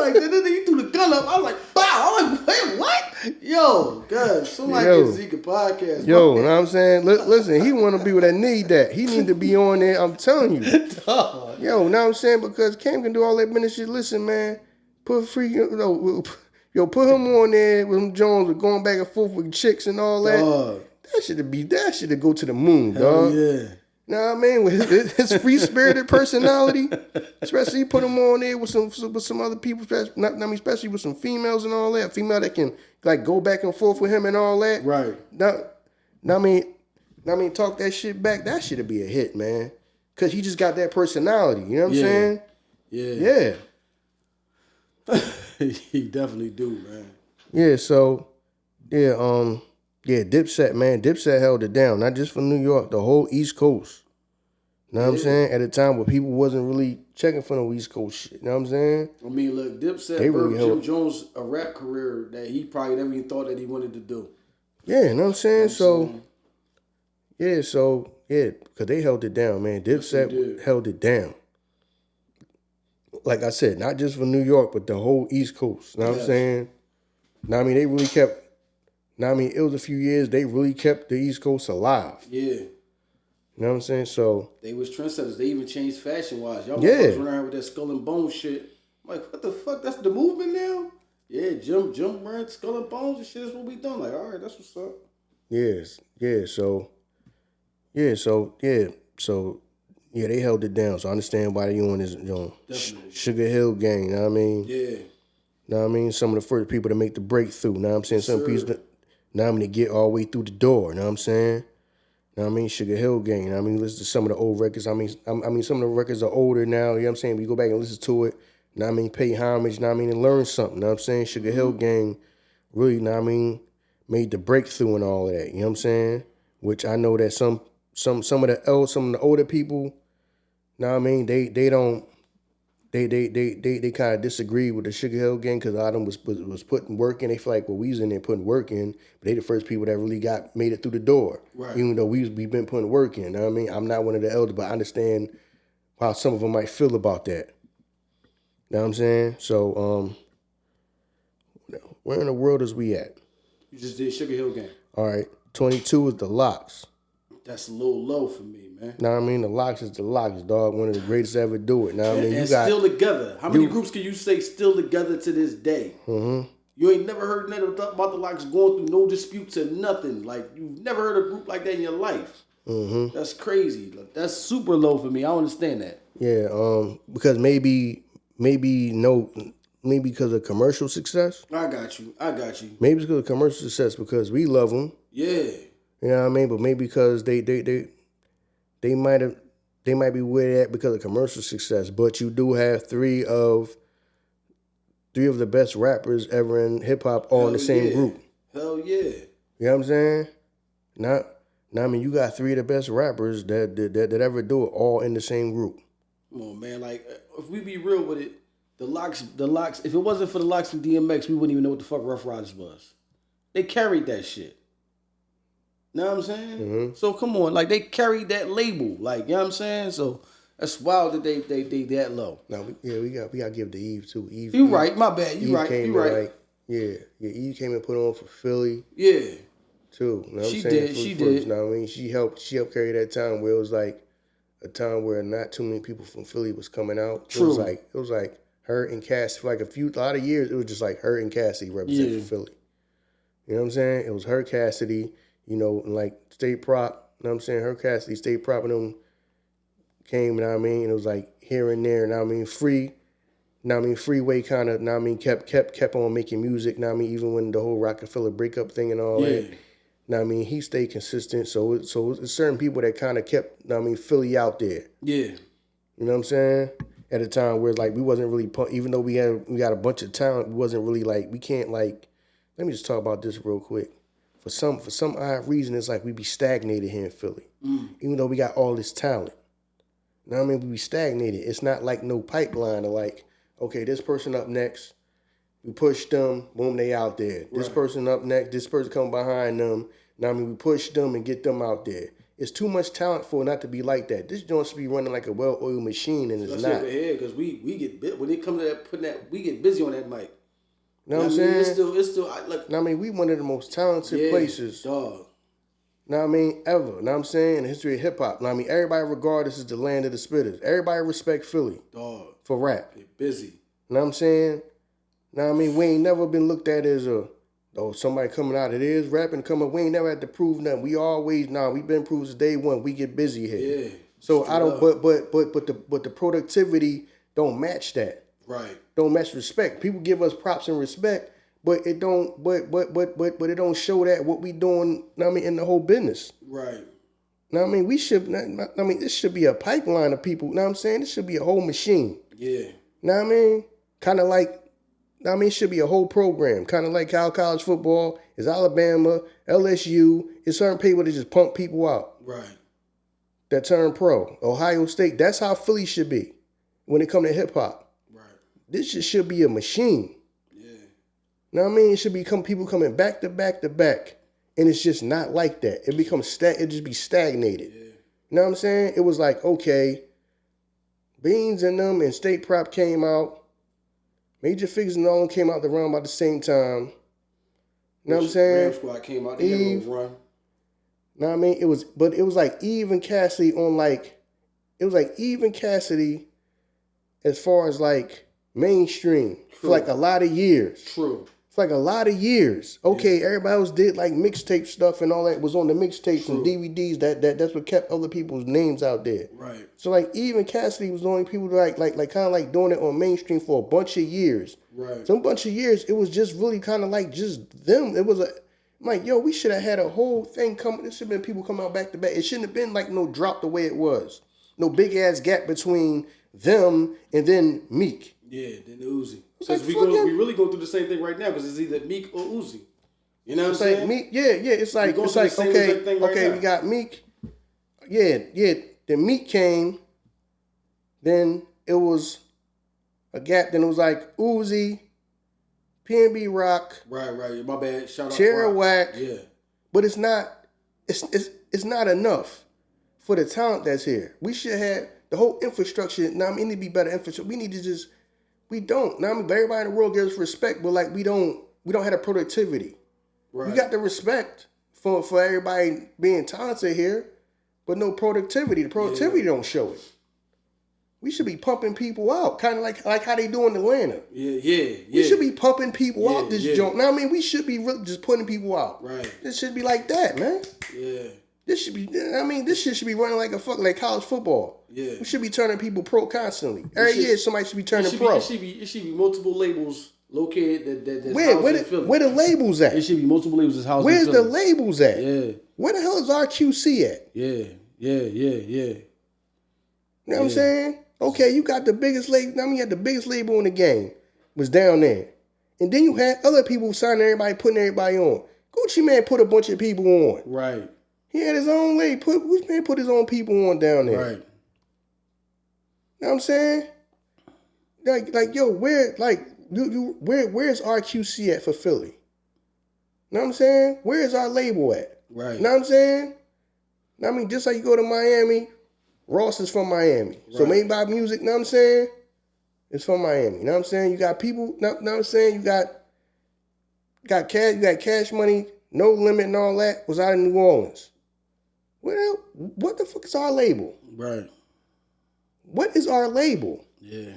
like, then he threw the gun up. I was like, bow. I was like, wait, what? Yo, God, somebody get Zeke a podcast. Yo, you know what I'm saying? Listen, he want to be with that need that. He need to be on there. I'm telling you. Yo, you know what I'm saying? Because Cam can do all that business shit. Listen, man, put put him on there with him Jones with going back and forth with chicks and all that. That should go to the moon, hell dog. Yeah. Know what I mean? With his free-spirited personality, especially he put him on there with some other people, especially with some females and all that. Female that can like go back and forth with him and all that. Right. I mean, talk that shit back. That shit'd be a hit, man. Cause he just got that personality. You know what I'm saying? Yeah. He definitely do, man. Yeah. So, Dipset, man. Dipset held it down, not just for New York, the whole East Coast. You know what I'm saying? At a time where people wasn't really checking for no East Coast shit. You know what I'm saying? I mean, look, Dipset birthed Jim Jones a rap career that he probably never even thought that he wanted to do. Yeah, you know what I'm saying? Because they held it down, man. Dipset held it down. Like I said, not just for New York, but the whole East Coast. You know what I'm saying? Now, I mean, they really kept... Now, I mean, it was a few years, they really kept the East Coast alive. Yeah. You know what I'm saying? So... They was trendsetters. They even changed fashion-wise. Y'all was running around with that skull and bone shit. I'm like, what the fuck? That's the movement now? Yeah, Jim wearing skull and bones and shit is what we done. Like, all right, that's what's up. They held it down. So I understand why they on this Sugar Hill gang, you know what I mean? Yeah. You know what I mean? Some of the first people to make the breakthrough, you know what I'm saying? Some people, now I'm to get all the way through the door, you know what I'm saying? You know what I mean? Sugar Hill gang, you know what I mean? Listen to some of the old records. I mean, some of the records are older now, you know what I'm saying? We go back and listen to it, you know what I mean? Pay homage, you know what I mean? And learn something, you know what I'm saying? Sugar Hill gang really, you know what I mean? Made the breakthrough and all of that, you know what I'm saying? Which I know that some of the older people, you know what I mean? They kind of disagree with the Sugar Hill gang because a lot of them was putting work in. They feel like, well, we was in there putting work in, but they the first people that really made it through the door. Right. Even though we been putting work in. You know what I mean? I'm not one of the elders, but I understand how some of them might feel about that. You know what I'm saying? So, where in the world is we at? You just did Sugar Hill gang. All right. 22 is the Locks. That's a little low for me, man. Know what I mean? The Locks is the Locks, dog. One of the greatest to ever do it. Know what I mean? And still together. How many groups can you say still together to this day? Mm-hmm. You ain't never heard nothing about the Locks going through no disputes or nothing. Like, you've never heard a group like that in your life. Mm-hmm. That's crazy. Like, that's super low for me. I don't understand that. Yeah, because maybe because of commercial success. I got you. Maybe it's because of commercial success because we love them. Yeah. You know what I mean? But maybe because they might be where they're at because of commercial success. But you do have three of the best rappers ever in hip hop all in the same group. Hell yeah. You know what I'm saying? Now I mean you got three of the best rappers that ever do it all in the same group. Come on, man. Like, if we be real with it, the Locks, if it wasn't for the Locks and DMX, we wouldn't even know what the fuck Rough Riders was. They carried that shit. Know what I'm saying? Mm-hmm. So come on, like they carried that label, like, you know what I'm saying? So that's wild that they that low. No, we got to give the Eve too. You right, my bad. You right. Eve came and put on for Philly. Yeah. Too. You know what she I'm saying? did. She did. You know what I mean? She helped carry that time where it was like a time where not too many people from Philly was coming out. True. It was like her and Cassie for like a lot of years. It was just like her and Cassie representing Philly. You know what I'm saying? It was her, Cassidy. You know, like State Prop, you know what I'm saying? Her Cassidy, State Prop, and them came, you know what I mean? And it was like here and there, you know what I mean? Freeway kind of, you know what I mean? Kept on making music, you know what I mean? Even when the whole Rockefeller breakup thing and all that. You know what I mean? He stayed consistent. So it's certain people that kind of kept, you know what I mean, Philly out there. Yeah. You know what I'm saying? At a time where like we wasn't really, even though we got a bunch of talent, we wasn't really like, we can't like, let me just talk about this real quick. For some odd reason, it's like we be stagnated here in Philly. Even though we got all this talent. You know what I mean? We be stagnated. It's not like no pipeline of like, okay, this person up next. We push them, boom, they out there. This person up next, this person come behind them. Now I mean, we push them and get them out there. It's too much talent for it not to be like that. This joint should be running like a well-oiled machine, and it's not. Because we get when it comes to that putting that, we get busy on that mic. You know what I'm saying? It's still like. I mean, we one of the most talented places. Dog. Know what I mean? Ever. Know what I'm saying? In the history of hip hop. Know what I mean? Everybody regard this as the land of the spitters. Everybody respect Philly. Dog. For rap. Get busy. Know what I'm saying? Know what I mean? We ain't never been looked at as somebody coming out. It is rapping coming. We ain't never had to prove nothing. We always, we've been proved since day one. We get busy here. Yeah. So I don't, but the productivity don't match that. Right. Don't match respect. People give us props and respect. But it don't. But it don't show that what we doing. I mean, in the whole business. Right. Now I mean, we should. I mean, this should be a pipeline of people. Now I'm saying this should be a whole machine. Yeah. Now I mean, kind of like. I mean, it should be a whole program. Kind of like how college football is Alabama, LSU. It's certain people that just pump people out. Right. That turn pro. Ohio State. That's how Philly should be when it comes to hip hop. Right. This just should be a machine. Know what I mean? It should become people coming back to back to back. And it's just not like that. It becomes it just be stagnated. Yeah. You know what I'm saying? It was like, okay, Beans and them and State Prop came out. Major Figures and all them came out the run about the same time. You know what I'm saying? Ram Squad came out, they had a little run. Know what I mean? It was like Eve and Cassidy on like, it was like Eve and Cassidy as far as like mainstream. True. For like a lot of years. True. It's like a lot of years. Okay, everybody else did like mixtape stuff and all that was on the mixtapes and DVDs. That's what kept other people's names out there. Right. So like even Cassidy was the only people like kind of like doing it on mainstream for a bunch of years. Right. Some bunch of years it was just really kind of like just them. It was I'm like, yo, we should have had a whole thing coming. There should have been people coming out back to back. It shouldn't have been like no drop the way it was. No big ass gap between them and then Meek. Yeah, then Uzi. Since we really go through the same thing right now because it's either Meek or Uzi. You know what I'm saying? Like Meek, yeah. It's like okay, we got Meek. Yeah. Then Meek came. Then it was a gap. Then it was like Uzi, PNB Rock. Right. My bad. Shout out Cherywack. Yeah. But it's not. It's not enough for the talent that's here. We should have the whole infrastructure. Now I mean, it need to be better infrastructure. We need to just. We don't. Now I mean, everybody in the world gives us respect, but like we don't have the productivity. Right. We got the respect for everybody being talented here, but no productivity. The productivity don't show it. We should be pumping people out, kind of like how they do in Atlanta. Yeah. We should be pumping people out this joint. Now I mean, we should be really just putting people out. Right. This should be like that, man. Yeah. This should be. I mean, this shit should be running like college football. Yeah. We should be turning people pro constantly. Every year, somebody should be turning pro. It should be multiple labels located that's where the labels at? It should be multiple labels that's housed Where's in Philly. the labels at? Yeah. Where the hell is RQC at? Yeah. You know what I'm saying? Okay, you got the biggest label. I mean, you had the biggest label in the game was down there, and then you had other people signing everybody, putting everybody on. Gucci Mane put a bunch of people on. Right. He had his own label. Gucci Mane put his own people on down there. Right. You know what I'm saying? Like yo, where's RQC at for Philly? You know what I'm saying? Where's our label at? Right. You know what I'm saying? I mean, just like you go to Miami, Ross is from Miami. Right. So Made by Music, you know what I'm saying? It's from Miami. You know what I'm saying? You got people, you know what I'm saying? You got Cash Money, No Limit and all that was out of New Orleans. What the fuck is our label? Right. What is our label? Yeah.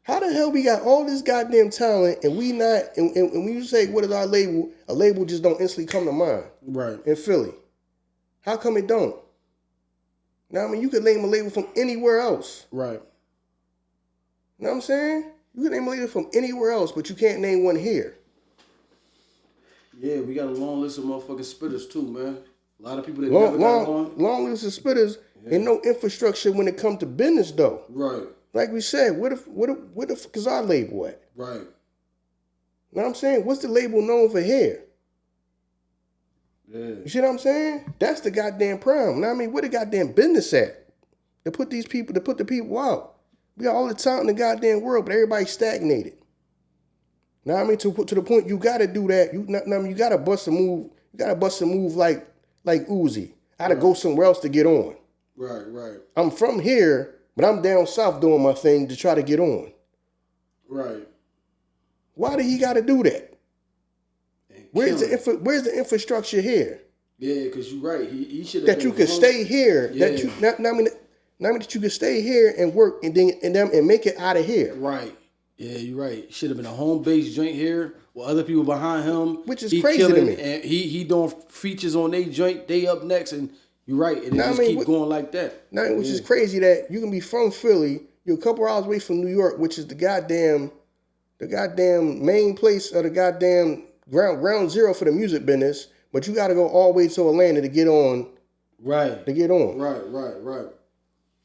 How the hell we got all this goddamn talent and we not, and when you say what is our label, a label just don't instantly come to mind. Right. In Philly. How come it don't? Now, I mean, you could name a label from anywhere else. Right. You know what I'm saying? You could name a label from anywhere else, but you can't name one here. Yeah, we got a long list of motherfucking spitters too, man. A lot of people that never got on. Long list of spitters and no infrastructure when it comes to business, though. Right. Like we said, where the fuck is our label at? Right. You know what I'm saying? What's the label known for here? Yeah. You see what I'm saying? That's the goddamn problem. Now I mean, where the goddamn business at? To put the people out. We got all the talent in the goddamn world, but everybody's stagnated. Now I mean to the point you gotta do that. You gotta bust a move. You gotta bust a move like Uzi. I gotta go somewhere else to get on. Right. I'm from here, but I'm down south doing my thing to try to get on. Right. Why do he gotta do that? Where's the infrastructure here? Yeah, because you're right. He should have that you could stay here. Yeah. That you not I mean that you could stay here and work and make it out of here. Right. Yeah, you're right. Should have been a home base joint here with other people behind him. Which is crazy to me. And he doing features on their joint. They up next, and you're right. And it just keep going like that. Which is crazy that you can be from Philly. You're a couple hours away from New York, which is the goddamn main place or the goddamn ground zero for the music business. But you got to go all the way to Atlanta to get on. Right. To get on. Right.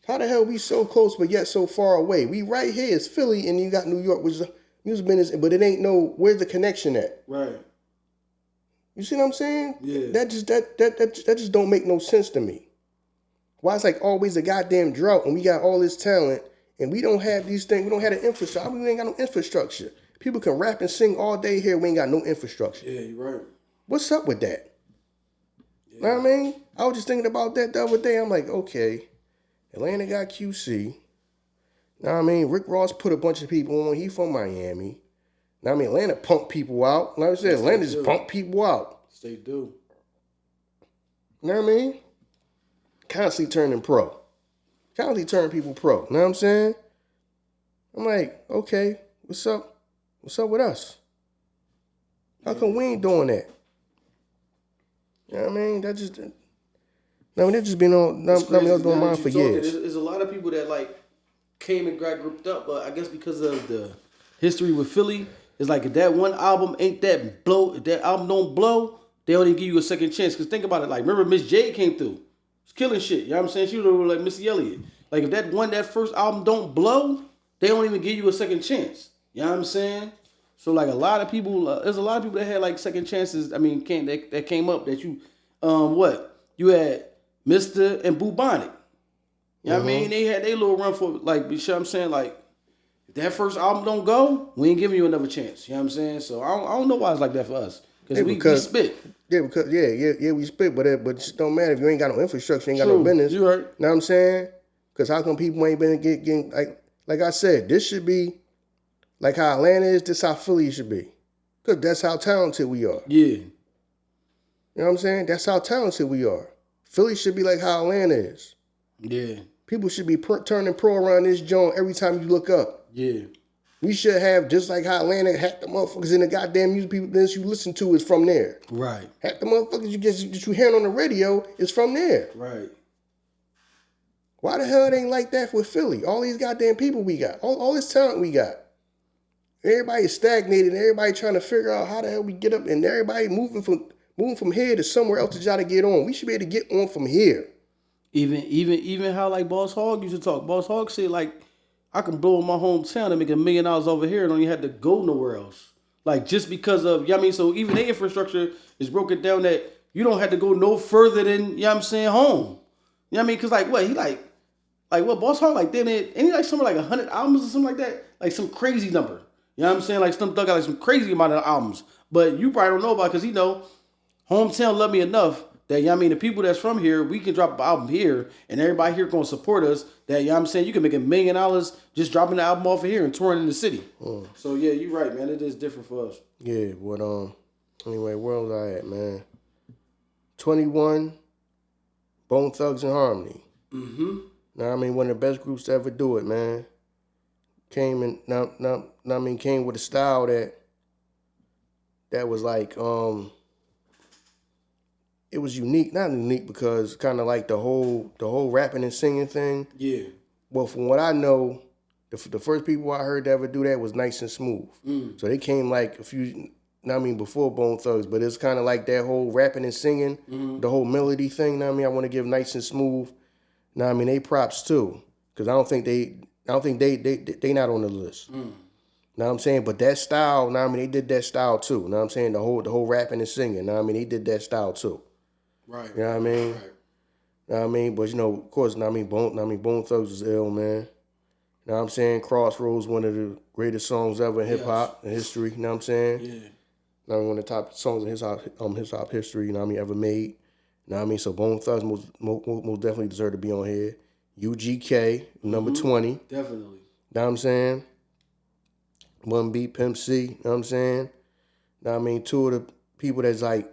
How the hell we so close but yet so far away? We right here is Philly, and you got New York, which is a music business, but it ain't where's the connection at? Right. You see what I'm saying? Yeah. That just don't make no sense to me. Why it's like always a goddamn drought, and we got all this talent, and we don't have these things. We don't have the infrastructure. We ain't got no infrastructure. People can rap and sing all day here. We ain't got no infrastructure. Yeah, you're right. What's up with that? Yeah. Know what I mean? I was just thinking about that the other day. I'm like, okay. Atlanta got QC. Now I mean, Rick Ross put a bunch of people on. He from Miami. Now I mean, Atlanta pump people out. Like I said, Atlanta just pump people out. Yes, they do. You know what I mean? Constantly turning pro. Constantly turning people pro. You know what I'm saying? I'm like, okay, what's up? What's up with us? How come we ain't doing that? You know what I mean? That just... they've just been on. I was doing mine for years. There's a lot of people that like came and got grouped up, but I guess because of the history with Philly, it's like if that one album ain't that blow, if that album don't blow, they don't even give you a second chance. Because think about it, like remember Miss J came through, was killing shit. You know what I'm saying? She was like Missy Elliott. Like if that first album don't blow, they don't even give you a second chance. You know what I'm saying? So like a lot of people, there's a lot of people that had like second chances. I mean, that came up that you, you had. Mr. and Bubonic. You know what I mean? They had their little run for like, you know what I'm saying? Like, if that first album don't go, we ain't giving you another chance. You know what I'm saying? So I don't know why it's like that for us. Because we spit. Yeah, because we spit, but it just don't matter if you ain't got no infrastructure, you ain't got no business. You right. You know what I'm saying? Because how come people ain't been getting like I said, this should be like how Atlanta is, this how Philly should be. Because that's how talented we are. Yeah. You know what I'm saying? That's how talented we are. Philly should be like how Atlanta is. Yeah. People should be turning pro around this joint every time you look up. Yeah. We should have, just like how Atlanta, half the motherfuckers in the goddamn music people that you listen to is from there. Right. Half the motherfuckers that you hearing on the radio is from there. Right. Why the hell it ain't like that with Philly? All these goddamn people we got. All this talent we got. Everybody is stagnated. Everybody trying to figure out how the hell we get up. And everybody moving from here to somewhere else to try to get on. We should be able to get on from here. Even how like Boss Hogg used to talk. Boss Hogg said like, I can blow in my hometown and make $1 million over here and don't even have to go nowhere else. Like just because of, you know what I mean? So even their infrastructure is broken down that you don't have to go no further than, you know what I'm saying, home. You know what I mean? Cause like what? He like what Boss Hogg like then ain't he like something like 100 albums or something like that? Like some crazy number. You know what I'm saying? Like Snoop Dogg got like some crazy amount of albums. But you probably don't know about it because he know hometown love me enough that, you know what I mean, the people that's from here, we can drop an album here and everybody here going to support us. That, you know what I'm saying, you can make $1 million just dropping the album off of here and touring in the city. So, yeah, you're right, man. It is different for us. Yeah, but anyway, where was I at, man? 21, Bone Thugs and Harmony. Mm-hmm. Now, I mean, one of the best groups to ever do it, man. Came with a style that was like, it was unique, not unique because kind of like the whole rapping and singing thing. Yeah. Well, from what I know, the first people I heard to ever do that was Nice and Smooth. So they came like a few, before Bone Thugs, but it's kind of like that whole rapping and singing, the whole melody thing. I want to give Nice and Smooth. They props too, because I don't think they not on the list. Know what I'm saying? But that style, they did that style too. Know what I'm saying? The whole rapping and singing. They did that style too. Right. You know what I mean? Right. Know what I mean? But Bone Thugs is ill, man. You know what I'm saying? Crossroads, one of the greatest songs ever in hip hop in history. You know what I'm saying? Yeah. Now one of the top songs in hip hop history. You know what I mean? Ever made. You know what I mean? So Bone Thugs most definitely deserve to be on here. UGK number 20. Definitely. You know what I'm saying? One Beat Pimp C. You know what I'm saying? You know what I mean? Two of the people that's like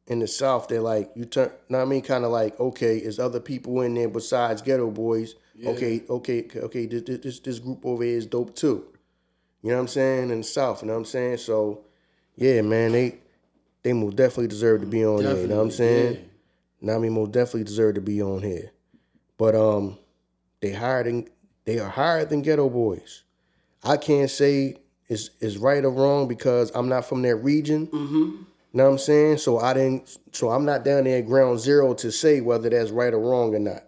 in the South, they're like, you turn, know what I mean? Kind of like, okay, is other people in there besides Ghetto Boys? Yeah. Okay, this group over here is dope too. You know what I'm saying? In the South, you know what I'm saying? So, yeah, man, they most definitely deserve to be on here. You know what I'm saying? Yeah. Now I mean, most definitely deserve to be on here. But they are higher than Ghetto Boys. I can't say it's right or wrong because I'm not from that region. Mm-hmm. You know what I'm saying? So I'm not down there at ground zero to say whether that's right or wrong or not.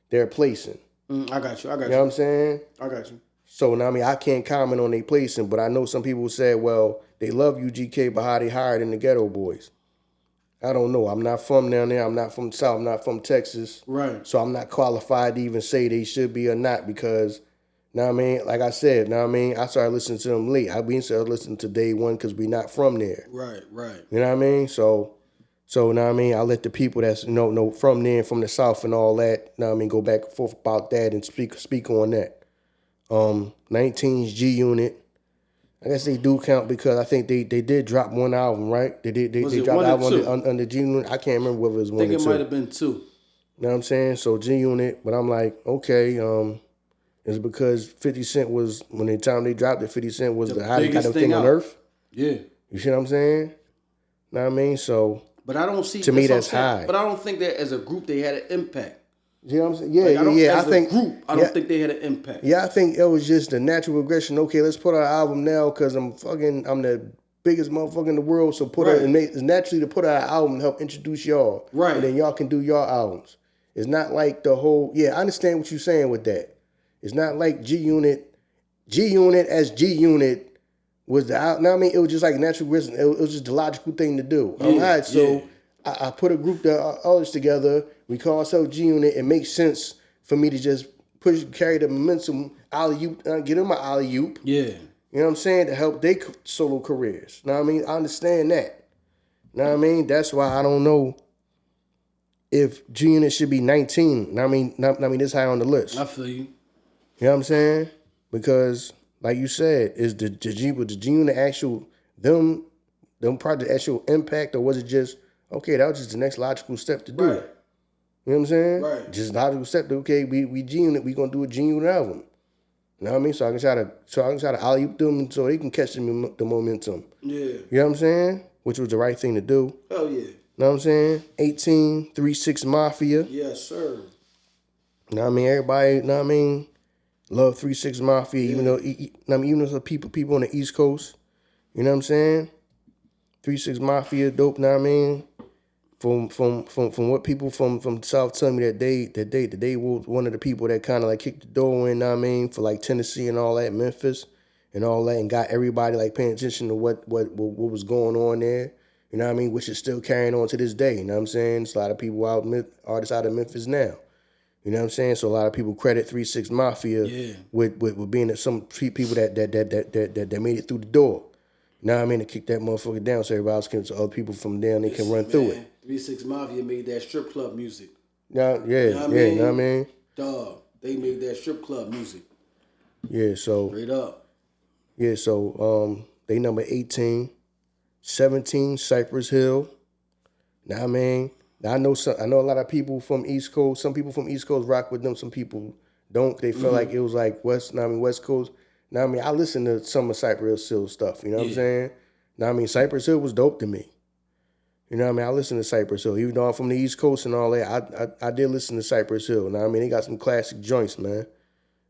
They're placing. I got you. You know what I'm saying? I got you. So now I mean I can't comment on their placing, but I know some people said, well, they love UGK, but how they higher than the Ghetto Boys? I don't know. I'm not from down there. I'm not from the South. I'm not from Texas. Right. So I'm not qualified to even say they should be or not because, know what I mean? Like I said, know what I mean? I started listening to them late. I started listening to day one because we not from there. Right. You know what I mean? So know what I mean? I let the people that's, know from there, from the South and all that, know what I mean, go back and forth about that and speak on that. 19's G Unit. I guess they do count because I think they did drop one album, right? They dropped an album under G Unit. I can't remember whether it was one or two. I think it might have been two. You know what I'm saying? So G Unit, but I'm like, okay, it's because 50 Cent was, when the time they dropped it, 50 Cent was the hottest thing on earth. Yeah. You see what I'm saying? Know what I mean? So, but I don't see, to me that's high. But I don't think that as a group they had an impact. You know what I'm saying? Yeah. I think I don't think they had an impact. Yeah, I think it was just the natural progression. Okay, let's put out an album now because I'm the biggest motherfucker in the world. So it's naturally to put out an album to help introduce y'all. Right. And then y'all can do your albums. It's not like the whole, I understand what you're saying with that. It's not like G Unit as G Unit was the album. I mean, it was just like natural progression. It was just the logical thing to do. All right, so I put a group of others together. We call ourselves G Unit. It makes sense for me to just carry the momentum, alley-oop, get them an alley-oop. Yeah. You know what I'm saying? To help their solo careers. Know what I mean? I understand that. Know what I mean? That's why I don't know if G Unit should be 19. Know what I mean? This high on the list. I feel you. You know what I'm saying? Because, like you said, is the G Unit actual, them project actual impact, or was it just, okay, that was just the next logical step to do? Right. You know what I'm saying? Right. Just logical step to, okay, we G Unit, we gonna do a G Unit album. You know what I mean? So I can try to alley-oop them so they can catch the momentum. Yeah. You know what I'm saying? Which was the right thing to do. Hell yeah. You know what I'm saying? 18, 3-6 Mafia. Yes, sir. You know what I mean? Everybody, you know what I mean? Love 3-6 Mafia, even though the people on the East Coast. You know what I'm saying? 3-6 Mafia, dope, you know what I mean? From what people from the South tell me that they were one of the people that kind of like kicked the door in, know what I mean, for like Tennessee and all that, Memphis and all that, and got everybody like paying attention to what was going on there. You know what I mean? Which is still carrying on to this day. You know what I'm saying? There's a lot of people artists out of Memphis now. You know what I'm saying? So a lot of people credit 3-6 Mafia with being some people that made it through the door. You know what I mean? To kick that motherfucker down so everybody else can, so other people from down they can run through it. 3-6 Mafia made that strip club music. You know what I mean? Dog, they made that strip club music. Yeah, so. Straight up. Yeah, so they number 18. 17, Cypress Hill. Know what I mean? Now I know a lot of people from East Coast. Some people from East Coast rock with them. Some people don't. They feel like it was like West Coast. Now I mean, I listen to some of Cypress Hill stuff. You know what I'm saying? Now I mean, Cypress Hill was dope to me. You know what I mean? I listen to Cypress Hill. Even though I'm from the East Coast and all that, I did listen to Cypress Hill. Now I mean, they got some classic joints, man.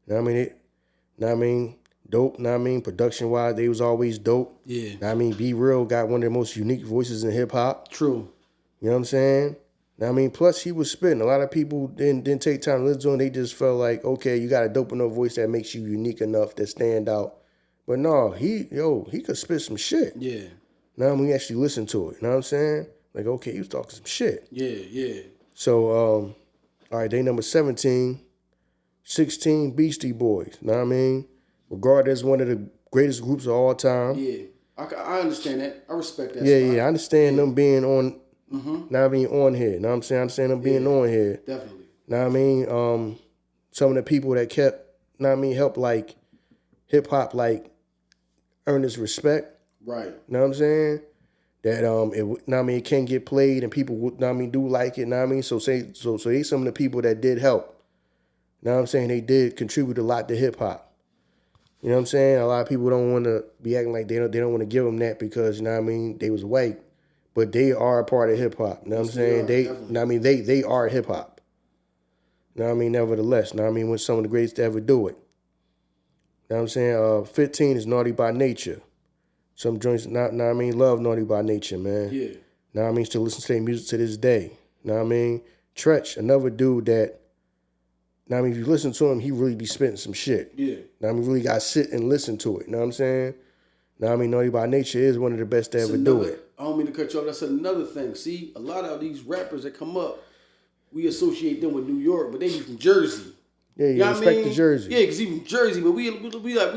Know what I mean? Dope. Know what I mean? Production wise, they was always dope. Yeah. Know what I mean? Be Real got one of the most unique voices in hip hop. True. You know what I'm saying? Now, I mean, plus he was spitting. A lot of people didn't take time to listen to him. They just felt like, okay, you got a dope enough voice that makes you unique enough to stand out. But no, he could spit some shit. Yeah. Now we actually listen to it. You know what I'm saying? Like, okay, he was talking some shit. Yeah. So, all right, they number 17, 16, Beastie Boys. Know what I mean? regarded as one of the greatest groups of all time. Yeah, I understand that. I respect that. Yeah, I understand them being on. Now I mean on here. Know what I'm saying? I understand them being on here. Definitely. Now I mean, some of the people that kept, know what I mean, help like hip hop like earn its respect. Right. Know what I'm saying? That it, know what I mean, it can get played and people know what I mean do like it. Know what I mean? So they some of the people that did help. Know what I'm saying? They did contribute a lot to hip hop. You know what I'm saying? A lot of people don't want to be acting like they don't want to give them that because, you know what I mean, they was white. But they are a part of hip hop. You know what I'm saying? They know what I mean, they are hip hop. You know what I mean? Nevertheless, you know what I mean, with some of the greatest to ever do it. You know what I'm saying? 15 is Naughty by Nature. Some joints, know what I mean, love Naughty by Nature, man. Yeah. Know what I mean? Still listen to their music to this day. Know what I mean? Tretch, another dude that, know what I mean, if you listen to him, he really be spitting some shit. Yeah. Know what I mean? Really got to sit and listen to it. Know what I'm saying? Know what I mean? Naughty by Nature is one of the best to ever do it. I don't mean to cut you off. That's another thing. See, a lot of these rappers that come up, we associate them with New York, but they be from Jersey. Yeah, you respect the Jersey. Yeah, because he from Jersey, but we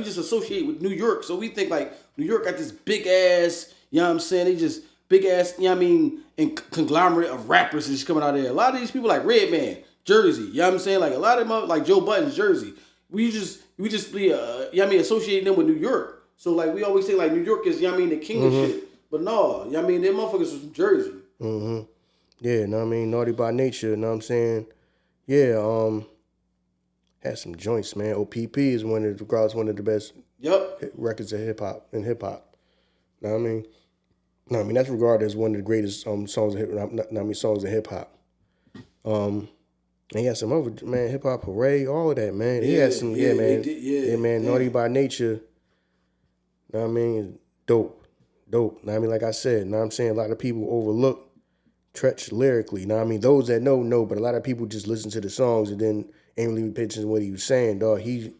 just associate with New York. So we think like New York got this big ass, you know what I'm saying? They just big ass, you know what I mean, and conglomerate of rappers that's coming out of there. A lot of these people like Redman, Jersey, you know what I'm saying? Like a lot of them, like Joe Budden's Jersey. We just be, you know what I mean, associating them with New York. So like we always say like New York is, you know what I mean, the king of shit. But no, you know what I mean, them motherfuckers was from Jersey. Yeah, you know what I mean? Naughty by Nature, you know what I'm saying? Yeah, had some joints, man. OPP is one of the best records of hip hop. Know what I mean? No, I mean that's regarded as one of the greatest songs of hip hop. And he had some other, man, Hip Hop Hooray, all of that, man. He had some, man. Naughty by Nature, know what I mean, dope. Know what I mean, like I said, know what I'm saying, a lot of people overlook Tretch lyrically. Know what I mean, those that know, but a lot of people just listen to the songs and then ain't really pay attention to what he was saying, dog. He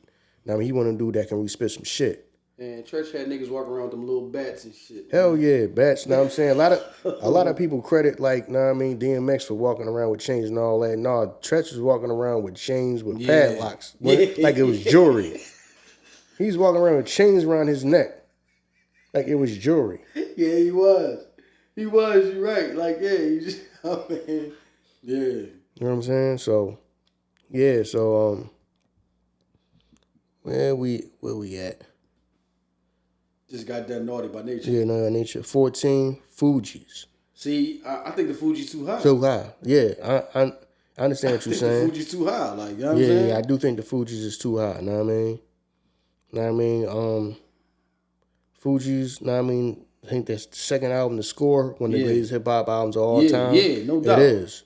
want to do that can really spit some shit. And Tretch had niggas walking around with them little bats and shit. Hell yeah, bats. Know what I'm saying? A lot of people credit like, know what I mean, DMX for walking around with chains and all that. No, Tretch was walking around with chains with padlocks, like it was jewelry. He's walking around with chains around his neck, like it was jewelry. Yeah, he was. You're right. Like, yeah, he just, oh man, yeah. You know what I'm saying? So, yeah, where we at? Just got that Naughty by Nature. Yeah, Naughty by Nature. 14, Fuji's. See, I think the Fuji's too high. Too high. Yeah, I understand what you're saying. The Fuji's too high. Like, you know what I'm saying? Yeah, I do think the Fuji's is too high. Know what I mean? Fuji's, know what I mean? I think that's the second album, The Score, one of the greatest hip hop albums of all time. Yeah, no doubt. It is.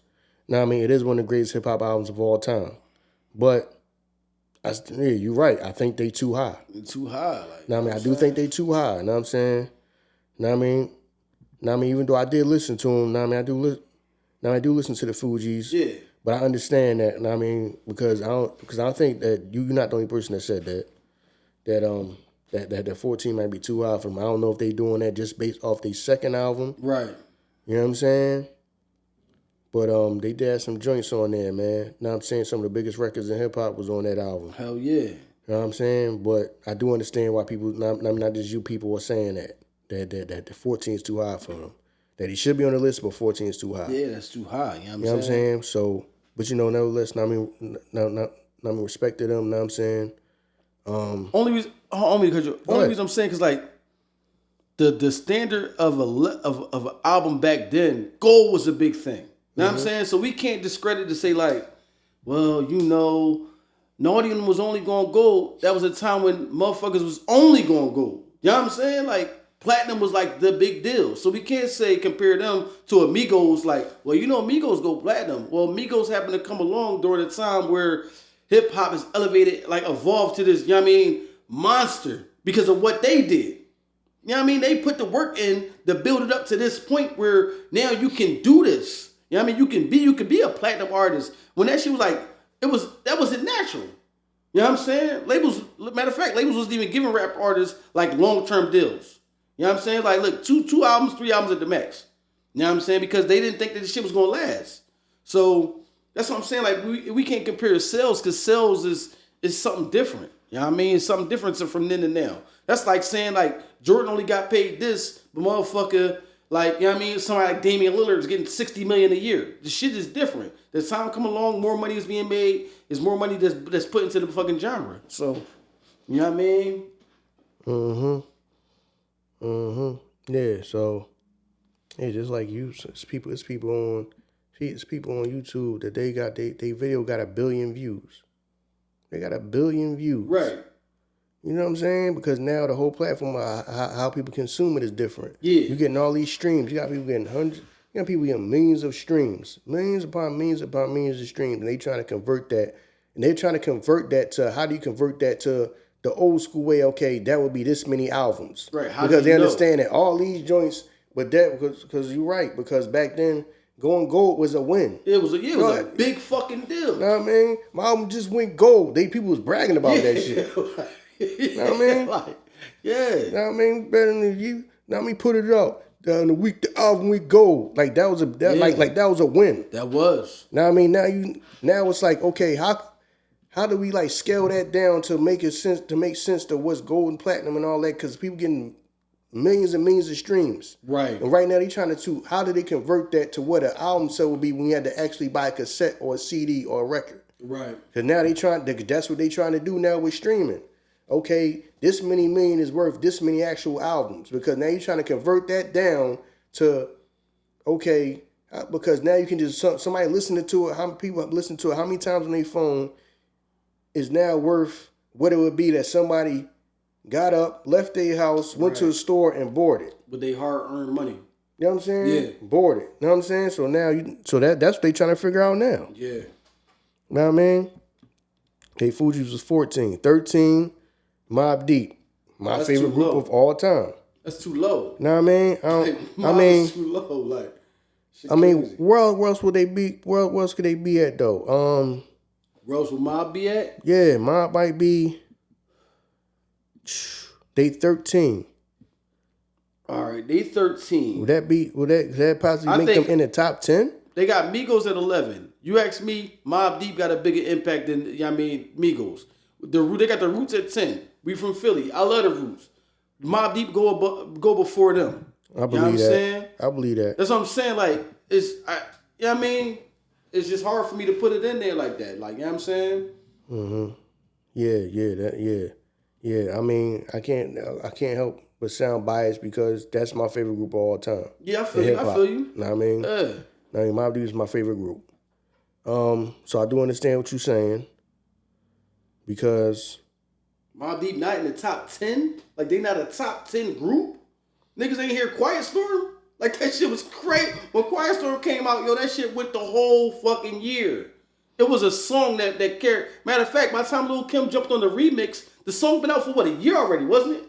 Know what I mean? It is one of the greatest hip hop albums of all time. But you're right. I think they too high. They're too high. Like, know what I mean? I do think they too high. Know what I'm saying? Know what I mean? Even though I did listen to them, know what I mean? I do listen to the Fugees. Yeah. But I understand that, know what I mean? Because I don't think that you're not the only person that said that 14 might be too high for them. I don't know if they doing that just based off their second album. Right. You know what I'm saying? But they did have some joints on there, man. Know what I'm saying? Some of the biggest records in hip hop was on that album. Hell yeah. You know what I'm saying? But I do understand why people, not just you people, are saying that the 14 is too high for them. That he should be on the list, but 14 is too high. Yeah, that's too high. You know what I'm saying? So, but nevertheless, I mean, respect to them. Know what I'm saying? Only reason I'm saying because like the standard of an album back then, gold was a big thing. You know what I'm saying? So we can't discredit to say like, well, Naughty was only going gold. That was a time when motherfuckers was only going gold. You know what I'm saying? Like platinum was like the big deal. So we can't compare them to Amigos like, well, Amigos go platinum. Well, Amigos happened to come along during a time where hip hop is elevated, like evolved to this, you know what I mean, monster because of what they did. You know what I mean? They put the work in to build it up to this point where now you can do this. You know what I mean? You can be a platinum artist. When that shit was like, that wasn't natural. You know what I'm saying? Matter of fact, labels wasn't even giving rap artists like long-term deals. You know what I'm saying? Like, look, 2 albums, 3 albums at the max. You know what I'm saying? Because they didn't think that this shit was gonna last. So that's what I'm saying. Like, we can't compare sales because sales is something different. You know what I mean? It's something different from then to now. That's like saying like Jordan only got paid this, but motherfucker, like, you know what I mean? Somebody like Damian Lillard is getting $60 million a year. The shit is different. The time come along, more money is being made. Is more money that's put into the fucking genre. So, you know what I mean? Yeah. So, yeah, just like you, it's people on YouTube that they video got 1 billion views. They got 1 billion views. Right. You know what I'm saying? Because now the whole platform, how people consume it is different. Yeah. You're getting all these streams. You got people getting hundreds. You got people getting millions of streams. Millions upon millions of streams. And they trying to convert that. And they're trying to convert that to, how do you convert that to the old school way? Okay, that would be this many albums. Right. Because they understand that all these joints, but that, because you're right. Because back then, going gold was a win. It was a big fucking deal. You know what I mean? My album just went gold. People was bragging about that shit. You know what I mean? Like, yeah. You know what I mean? Better than you. You know what I mean? Put it up. The week the album went gold. Like that was like that was a win. That was. Now I mean now it's like, okay, how do we like scale that down to make sense to what's gold and platinum and all that? Because people getting millions and millions of streams. Right. And right now they trying to how do they convert that to what an album sale would be when you had to actually buy a cassette or a CD or a record? Right. Because now that's what they trying to do now with streaming. Okay, this many million is worth this many actual albums, because now you're trying to convert that down to, okay, because now you can just, somebody listening to it, how many people listen to it, how many times on their phone is now worth what it would be that somebody got up, left their house, went to a store and bought it. With their hard-earned money. You know what I'm saying? Yeah. Bought it. You know what I'm saying? So now, that's what they trying to figure out now. Yeah. You know what I mean? Okay, Fuji was 14. 13, Mobb Deep. My favorite group of all time. That's too low. Know what I mean? Is too low. Like, I mean, where else would they be? Where else could they be at though? Where else would Mobb be at? Yeah, Mobb might be. They 13. All right, they 13. Would that possibly make them in the top 10? They got Migos at 11. You ask me, Mobb Deep got a bigger impact than Migos. They got the Roots at 10. We from Philly. I love the Roots. Mobb Deep go before them. I believe that. You know what I'm saying? I believe that. That's what I'm saying. Like, you know what I mean? It's just hard for me to put it in there like that. Like, you know what I'm saying? Mm-hmm. Yeah. I mean, I can't help but sound biased because that's my favorite group of all time. Yeah, I feel you. Know what I mean? Yeah. I mean, Mobb Deep is my favorite group. So I do understand what you're saying. Because Mobb Deep not in the top 10? Like, they not a top 10 group? Niggas ain't hear Quiet Storm? Like, that shit was crazy. When Quiet Storm came out, that shit went the whole fucking year. It was a song that carried. Matter of fact, by the time Lil' Kim jumped on the remix, the song been out for a year already, wasn't it?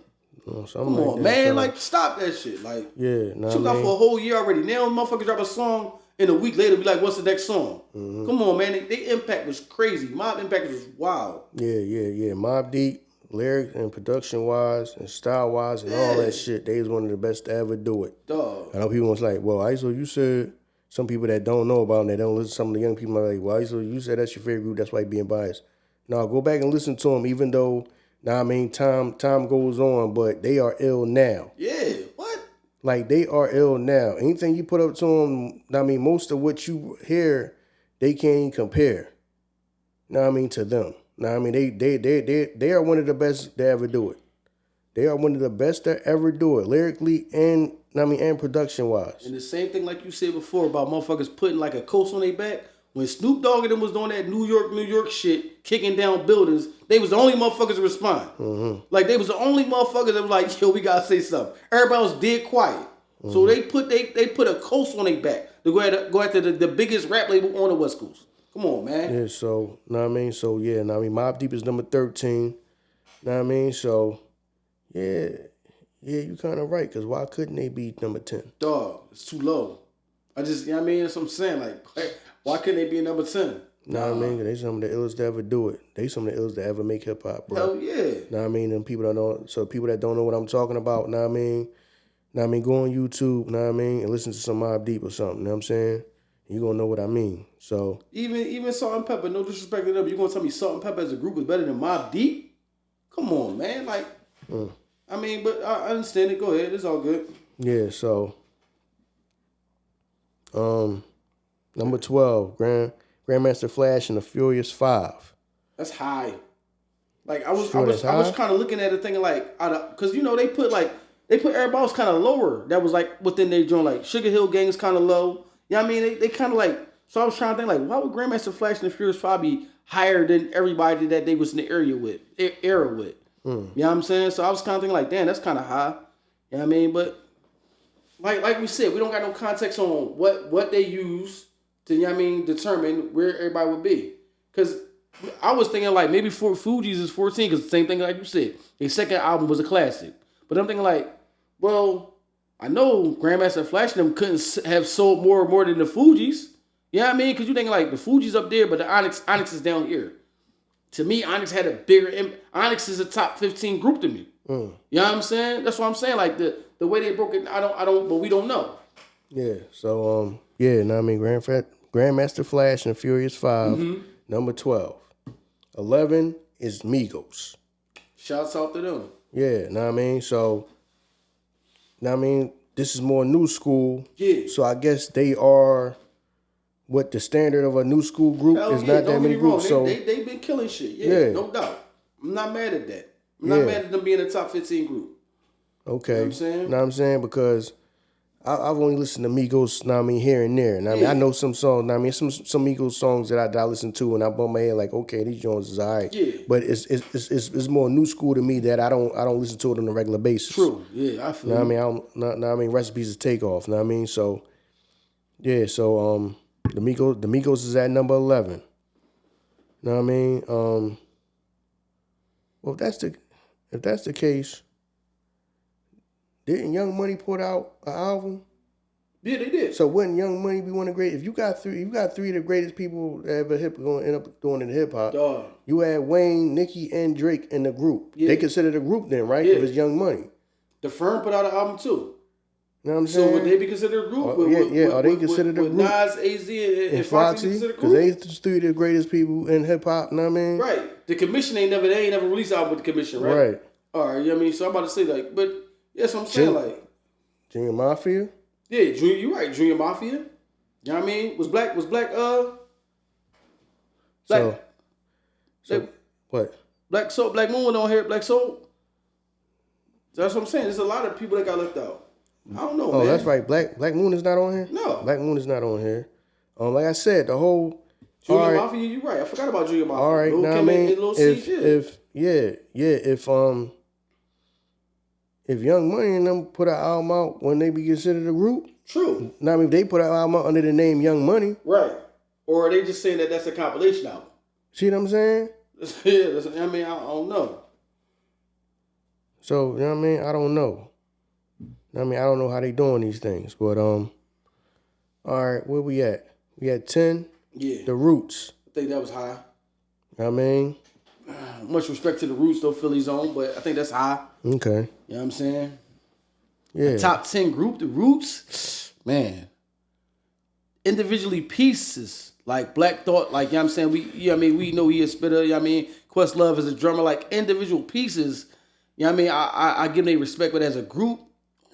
Come on, man. Like, stop that shit. Like, yeah, nah, she was out for a whole year already. Now, motherfuckers drop a song, and a week later be like, what's the next song? Mm-hmm. Come on, man. Their impact was crazy. Mobb impact was wild. Yeah. Mobb Deep, lyric and production-wise and style-wise and all that shit, they was one of the best to ever do it. Dog. I know people was like, well, Iso, you said, some people that don't know about it, they don't listen, some of the young people are like, well, Iso, you said that's your favorite group, that's why you're being biased. No, go back and listen to them, even though, time goes on, but they are ill now. Yeah, what? Like, they are ill now. Anything you put up to them, most of what you hear, they can't even compare. To them. They are one of the best to ever do it. They are one of the best to ever do it, lyrically and production wise. And the same thing like you said before about motherfuckers putting like a coast on their back. When Snoop Dogg and them was doing that New York shit, kicking down buildings, they was the only motherfuckers to respond. Mm-hmm. Like, they was the only motherfuckers that was like, yo, we gotta say something. Everybody was dead quiet. Mm-hmm. So they put a coast on their back to go after the biggest rap label on the West Coast. Come on, man. Yeah, so, Mobb Deep is number 13. So, yeah, you kind of right, because why couldn't they be number 10? Dog, it's too low. That's what I'm saying. Like, why couldn't they be number 10? They some of the illest to ever do it. They some of the illest to ever make hip hop, bro. Hell yeah. And people don't know. So people that don't know what I'm talking about, go on YouTube, and listen to some Mobb Deep or something. You know what I'm saying? You gonna know what I mean. So even Salt and Pepper, no disrespect to them, you gonna tell me Salt and Pepper as a group is better than Mobb Deep? Come on, man. Like, I mean, but I understand it. Go ahead. It's all good. Yeah, so number 12, Grandmaster Flash and the Furious 5. That's high. Like I was high? kind of looking at it thinking like, because you know they put everybody else kind of lower. That was like within their joint. Like Sugar Hill Gang's kind of low. You know what I mean? They kind of like. So I was trying to think like, why would Grandmaster Flash and the Furious 5 be higher than everybody that they was in the era with? You know what I'm saying? So I was kind of thinking like, damn, that's kind of high. You know what I mean? But like we said, we don't got no context on what they use to, you know what I mean, determine where everybody would be. Because I was thinking like maybe Fuji's is 14 because the same thing like you said. Their second album was a classic. But I'm thinking like, well, I know Grandmaster Flash and them couldn't have sold more than the Fuji's. You know what I mean? Because you thinking like the Fuji's up there, but the Onyx is down here. To me, Onyx had a bigger Onyx is a top 15 group to me. You know what I'm saying? That's what I'm saying. Like the way they broke it, I don't, but we don't know. Yeah. So now I mean Grandmaster Flash and the Furious 5, number 12. 11 is Migos. Shouts out to them. Yeah, know what I mean? So know what I mean, this is more new school. Yeah. So I guess they are what the standard of a new school group is not that many groups. So they've been killing shit. Yeah, no doubt. I'm not mad at that. I'm not mad at them being a top 15 group. Okay. You know what I'm saying? Know what I'm saying? Because I've only listened to Migos, know what I mean, here and there. Know what I mean? I know some songs, know what I mean, some Migos songs that I listen to and I bump my head like, okay, these Jones is all right. Yeah. But it's more new school to me that I don't listen to it on a regular basis. True. Yeah, I feel know what I mean? I mean, recipes is takeoff, know what I mean? So yeah, so the Migos is at number 11. Know what I mean? Well, if that's the case, didn't Young Money put out an album? Yeah, they did. So wouldn't Young Money be one of the great? If you got three of the greatest people that ever going to end up doing in hip hop. You had Wayne, Nicki, and Drake in the group. Yeah. They consider the group then, right? Yeah. If it's Young Money. The Firm put out an album too. You know what I'm saying? So would they be considered a group? Are they considered a group? Nas, AZ, and Foxy because they three of the greatest people in hip hop. You know what I mean? Right. The Commission ain't never released an album with the Commission, right? Right. All right. You know what I mean? So I'm about to say like, but that's what I'm saying. Like Junior Mafia. Yeah, you right. Junior Mafia. You know what I mean? Was black. So what? Black Moon on here. Black Soul. That's what I'm saying. There's a lot of people that got left out. I don't know, man. Oh, that's right. Black Moon is not on here? No. Black Moon is not on here. Like I said, the whole Junior Mafia, you're right. I forgot about Junior Mafia. All right, now I mean, if Young Money and them put an album out when they be considered a group, true. Now I mean, if they put an album out under the name Young Money, right? Or are they just saying that that's a compilation album? See what I'm saying? Yeah, I mean, I don't know. So you know what I mean? I don't know. I mean, I don't know how they doing these things, but all right, where we at? We at 10. Yeah, The Roots. I think that was high. You know what I mean, much respect to the Roots, though, Philly's own, but I think that's high. Okay. You know what I'm saying? Yeah. The top 10 group, the Roots, man. Individually pieces, like Black Thought, like, you know what I'm saying? We know he a spitter, you know what I mean? Questlove is a drummer, like individual pieces, you know what I mean? I give them their respect, but as a group,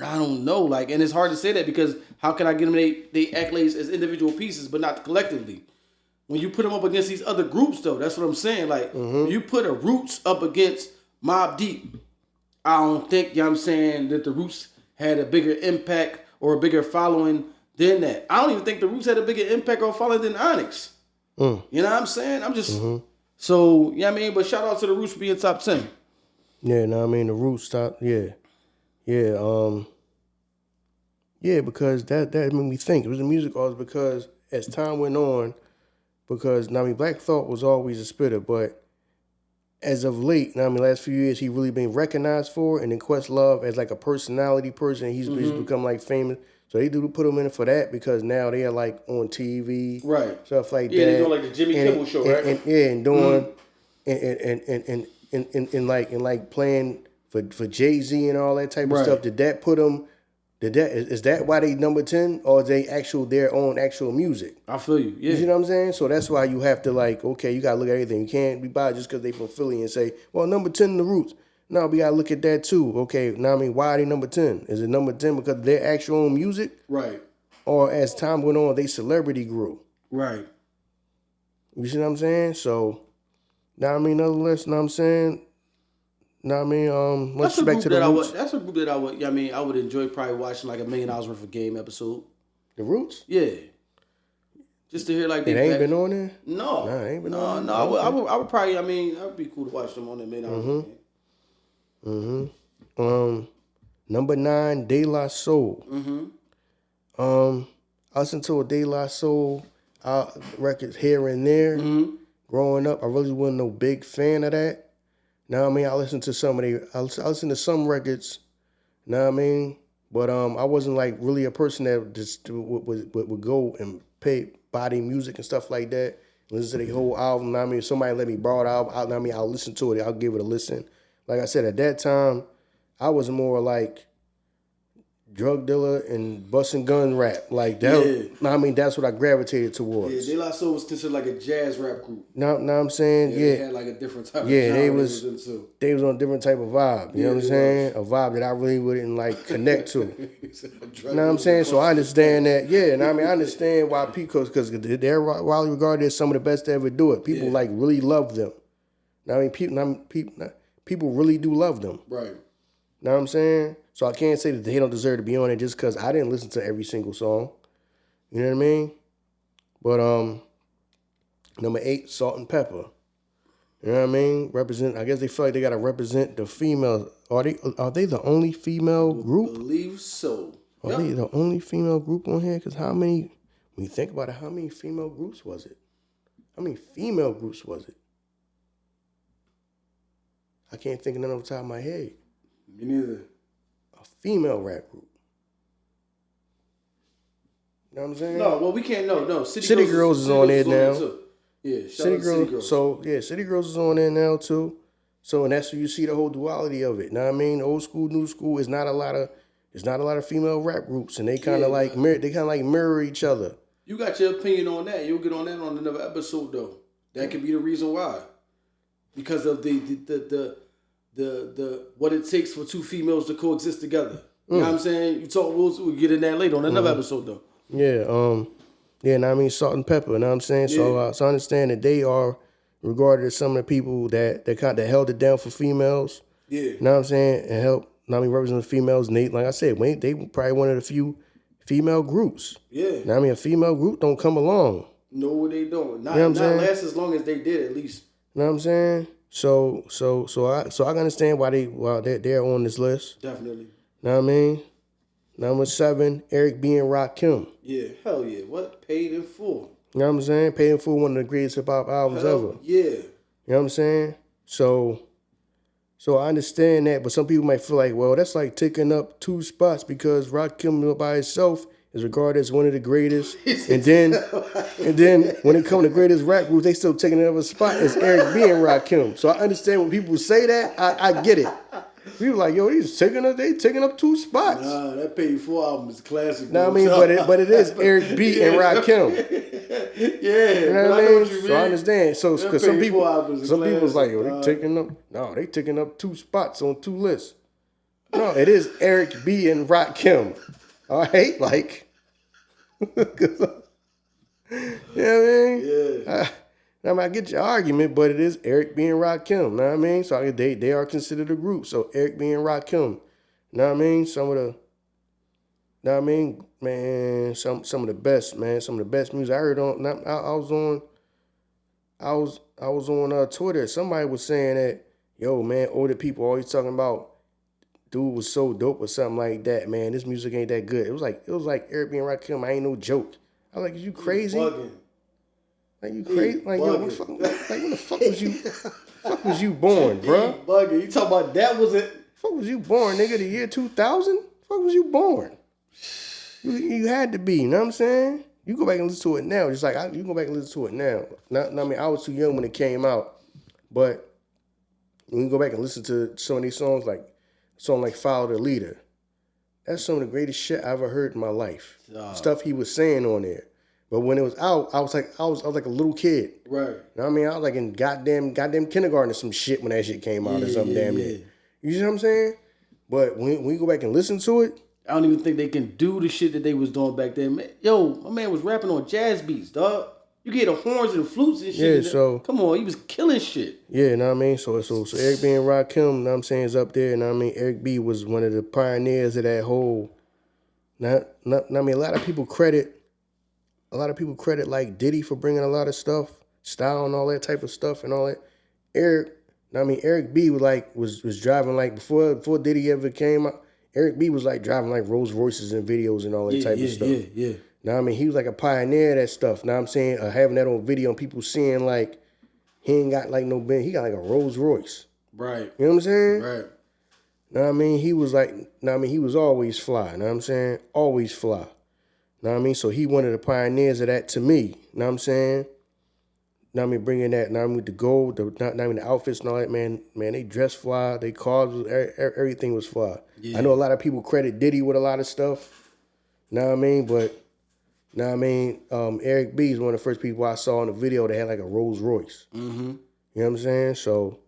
I don't know. Like, and it's hard to say that because how can I give them they accolades as individual pieces, but not collectively? When you put them up against these other groups, though, that's what I'm saying. Like, when you put a Roots up against Mobb Deep, I don't think, you know what I'm saying, that the Roots had a bigger impact or a bigger following than that. I don't even think the Roots had a bigger impact or following than Onyx. You know what I'm saying? I'm just, so, you know what I mean? But shout out to the Roots for being top 10. Yeah, no, I mean, the Roots top, yeah. Yeah, because that made me think. It was the music artist because as time went on, because, I mean, Black Thought was always a spitter, but as of late, I mean, last few years, he really been recognized for, and then Questlove as like a personality person, he's become like famous. So they do put him in for that because now they are like on TV, right? Stuff like that. Yeah, they doing like the Jimmy Kimmel show, right? And doing and like playing for Jay-Z and all that type of stuff. Did that put him Is that why they number 10, or is they their own actual music? I feel you. Yeah. You see what I'm saying? So that's why you have to okay, you gotta look at everything. You can't be biased just because they from Philly and say, well, number 10 in the Roots. No, we gotta look at that too. Okay, now why are they number 10? Is it number 10 because of their actual own music? Right. Or as time went on, they celebrity grew. Right. You see what I'm saying? So, nonetheless, know what I'm saying? Much respect to the Roots. That's a group that I would enjoy probably watching like $1 million worth of game episode. The Roots? Yeah. Just to hear like they ain't been on there? No. Nah, ain't been on there. No. I would probably, it would be cool to watch them on that $1 million game. Number 9, De La Soul. I listened to a De La Soul records here and there. Growing up, I really wasn't no big fan of that. Know what I mean? I listened to I listened to some records. Know what I mean? But I wasn't like really a person that just would go and pay body music and stuff like that. Listen to the whole album. Know what I mean? If somebody let me borrow the album, I'll listen to it. I'll give it a listen. Like I said, at that time, I was more like drug dealer and busting gun rap. Like that. Yeah. That's what I gravitated towards. Yeah, De La Soul was considered like a jazz rap group. Know what I'm saying? Yeah. They had like a different type of genre they was on a different type of vibe. You know what I'm saying? A vibe that I really wouldn't like connect to. You know what I'm saying? So I understand that. Yeah, and I understand why people, because they're widely regarded as some of the best to ever do it. People like really love them. People really do love them. Right. Know what I'm saying? So I can't say that they don't deserve to be on it just because I didn't listen to every single song. You know what I mean? But number 8, Salt and Pepper. You know what I mean? I guess they feel like they gotta represent the female. Are they the only female group? I believe so. Are they the only female group on here? Because when you think about it, how many female groups was it? How many female groups was it? I can't think of none off the top of my head. Me neither. A female rap group. You know what I'm saying? No, well, we can't. No. City Girls is on there now. Yeah, City Girls. So, City Girls is on there now, too. So, and that's where you see the whole duality of it. Know what I mean? Old school, new school is not a lot of female rap groups, and they kind of mirror each other. You got your opinion on that. You'll get on that on another episode, though. That could be the reason why. Because of the what it takes for two females to coexist together. You know what I'm saying? We'll get in that later on another episode though. Yeah, Salt and Pepper, you know what I'm saying? Yeah. So I understand that they are regarded as some of the people that held it down for females. Yeah. You know what I'm saying? And help represent the females. And they, like I said, they probably one of the few female groups. Yeah. A female group don't come along. No, they don't. Not last as long as they did, at least. You know what I'm saying? So I can understand why they're on this list. Definitely. Know what I mean? Number 7, Eric B. and Rakim. Yeah, hell yeah. What? Paid in Full. You know what I'm saying? Paid in Full, one of the greatest hip hop albums ever. Yeah. You know what I'm saying? So I understand that, but some people might feel like, well, that's like taking up 2 spots because Rakim by itself is regarded as one of the greatest. and then when it comes to greatest rap groups, they still taking another spot as Eric B. and Rakim. So I understand when people say that. I get it. People like, yo, they taking up 2 spots. Nah, that Paid Full album is classic. Know what I mean? But it is Eric B. and Rakim. Yeah. You know what I mean? So I understand. So because some people's like, yo, they taking up 2 spots on 2 lists. No, it is Eric B. and Rakim. All right, like, you know what I mean? Yeah. I get your argument, but it is Eric B. and Rakim. Know what I mean? So they are considered a group. So Eric B. and Rakim. Know what I mean? Some of the, know what I mean, man. Some of the best, man. Some of the best music I heard on. I was on Twitter. Somebody was saying that, yo, man, older people always talking about dude was so dope or something like that. Man, this music ain't that good. It was like Eric B. and Rakim. I ain't no joke. I was like, is you crazy? Like you crazy? Like yo, when the fuck was you? Fuck was you born, bro? Bugging. You talking about that was it? Fuck was you born, nigga? The year 2000? Fuck was you born? You had to be. You know what I'm saying? You go back and listen to it now. Just like you go back and listen to it now. I was too young when it came out, but when you go back and listen to some of these songs, like a song like "Follow the Leader," That's some of the greatest shit I ever heard in my life. Stuff he was saying on there. But when it was out, I was like a little kid. Right. You know what I mean? I was like in goddamn kindergarten or some shit when that shit came out or something damn near. You see what I'm saying? But when you go back and listen to it, I don't even think they can do the shit that they was doing back then. Man, yo, my man was rapping on jazz beats, dog. You get the horns and the flutes and shit. Yeah, so come on, he was killing shit. Yeah, you know what I mean? So Eric B and Rakim, you know what I'm saying, is up there, you know what I mean? Eric B was one of the pioneers of that whole I mean, a lot of people credit like Diddy for bringing a lot of stuff, style and all that type of stuff and all that. Eric B was driving like before Diddy ever came out. Eric B was like driving like Rolls Royces and videos and all that type of stuff. Yeah. Now I mean, he was like a pioneer of that stuff. Now I'm saying having that on video and people seeing like he ain't got like no Benz, he got like a Rolls Royce. Right. You know what I'm saying? Right. Now I mean, he was always fly. You know what I'm saying? Always fly. Know what I mean? So he one of the pioneers of that to me. Know what I'm saying? Know what I mean? Bringing that, know what I mean, the gold, the outfits and all that, man, they dress fly, they cars, everything was fly. Yeah. I know a lot of people credit Diddy with a lot of stuff. Know what I mean? But, know what I mean? Eric B is one of the first people I saw in the video that had like a Rolls Royce. Mm-hmm. You know what I'm saying? So,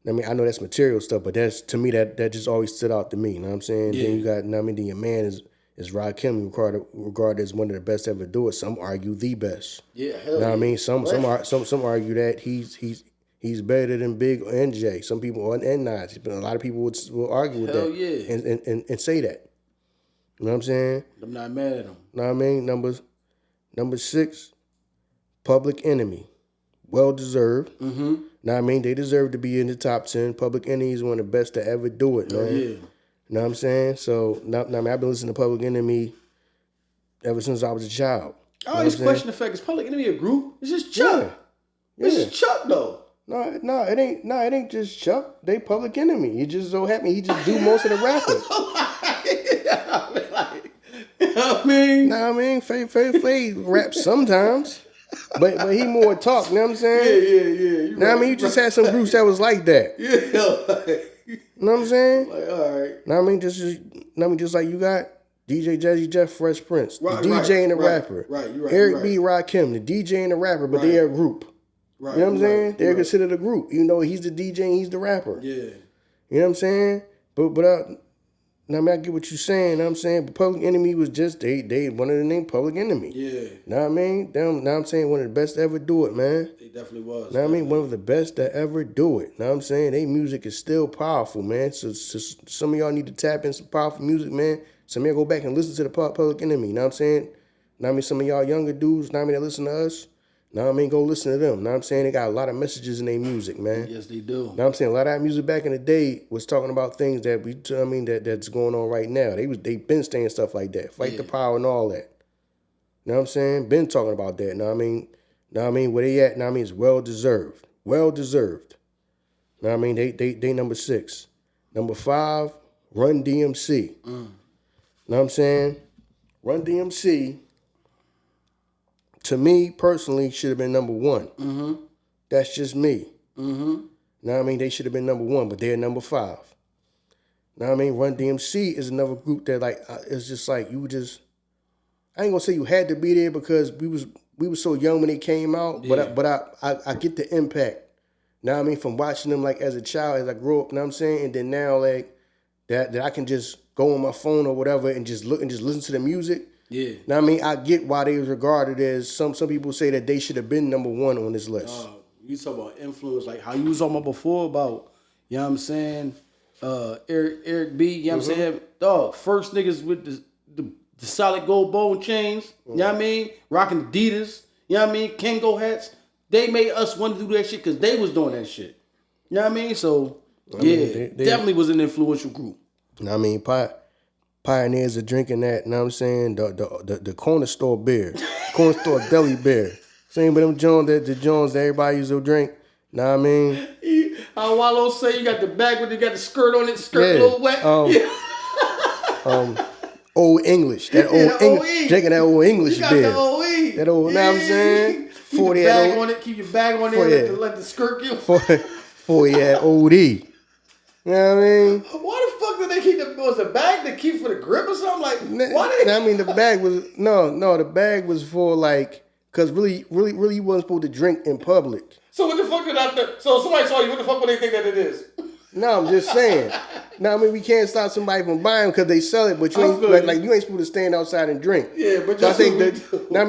I mean, I know that's material stuff, but that's, to me, that just always stood out to me. You know what I'm saying? Yeah. Then you got, know what I mean, then your man is Rakim, regarded as one of the best to ever do it. Some argue the best. Yeah, hell yeah. Know what I mean? Some argue that he's better than Big and Jay. Some people and Nas. A lot of people will argue with that. Yeah. And say that. You know what I'm saying? I'm not mad at him. Know what I mean? Number 6, Public Enemy. Well deserved. Mm-hmm. Know what I mean? They deserve to be in the top 10. Public Enemy is one of the best to ever do it, man. Oh, yeah. You know what I'm saying? So, I've been listening to Public Enemy ever since I was a child. I always question the fact, is Public Enemy a group? It's just Chuck. Yeah. It's just Chuck, though. No, it ain't just Chuck. They Public Enemy. It just so happen he just do most of the rapping. I mean, Faye raps sometimes. But he more talk, you know what I'm saying? Yeah. Now, I mean, you just had some groups that was like that. Yeah. You know what I'm saying? Like, all right. Now, I mean, just like you got DJ Jazzy Jeff, Fresh Prince, the DJ and the rapper. Right, you're right. Eric B, Rakim, the DJ and the rapper, but they're a group. Right. You know what I'm saying? They're considered a group, even though he's the DJ and he's the rapper. Yeah. You know what I'm saying? But now, I mean, I get what you're saying. You know what I'm saying? But Public Enemy was just, they wanted to name Public Enemy. Yeah. You know what I mean? Now I'm saying one of the best to ever do it, man. They definitely was. Now I mean, one of the best to ever do it. Know what I'm saying? They music is still powerful, man. So some of y'all need to tap in some powerful music, man. Some of y'all go back and listen to the Public Enemy. Know what I'm saying? Know what I mean? Some of y'all younger dudes, know what I mean, that listen to us. Know what I mean? Go listen to them. Know what I'm saying? They got a lot of messages in their music, man. Yes, they do. Know what I'm saying? A lot of that music back in the day was talking about things that that's going on right now. They been saying stuff like that. Fight the power and all that. Know what I'm saying? Been talking about that. Know what I mean? Know what I mean? Where they at? Know what I mean? It's well deserved. Well deserved. Know what I mean? They number 6. Number 5, Run DMC. Know what I'm saying? Run DMC, to me personally, should have been number 1. Mm-hmm. That's just me. Mm-hmm. Know what I mean? They should have been number 1, but they're number 5. Know what I mean? Run DMC is another group that like it's just like you just. I ain't gonna say you had to be there because we were so young when they came out, but I get the impact. Know what I mean? From watching them like as a child, as I grew up, know what I'm saying? And then now like that I can just go on my phone or whatever and just look and just listen to the music. Yeah. Know what I mean? I get why they was regarded as some people say that they should have been number 1 on this list. You talk about influence, like how you was talking about before about, you know what I'm saying, Eric B, you know what I'm saying? Dog, first niggas with the solid gold bone chains, you know what I mean? Rocking Adidas, you know what I mean? Kango hats. They made us want to do that shit because they was doing that shit. You know what I mean? So, they definitely was an influential group. You know what I mean? Pioneers are drinking that, you know what I'm saying? The corner store beer, corner store deli beer. Same with them the Jones that everybody used to drink. Know what I mean? How Wallow say you got the bag when you got the skirt on it, skirt a little wet. Old English, that old English, drinking that old English beer. The OE. That old, know what I'm saying? 40 bag on it, keep your bag on there, let the skirt get 40 at OD. You know what I mean? Why the fuck fuck did they keep was the bag to keep for the grip or something? Like what? I mean, the bag was the bag was for like, cause really you wasn't supposed to drink in public. So what the fuck did I do? So somebody saw you. What the fuck would they think that it is? No, I'm just saying. No, I mean we can't stop somebody from buying because they sell it, but you ain't like you ain't supposed to stand outside and drink. Yeah, but so I think that now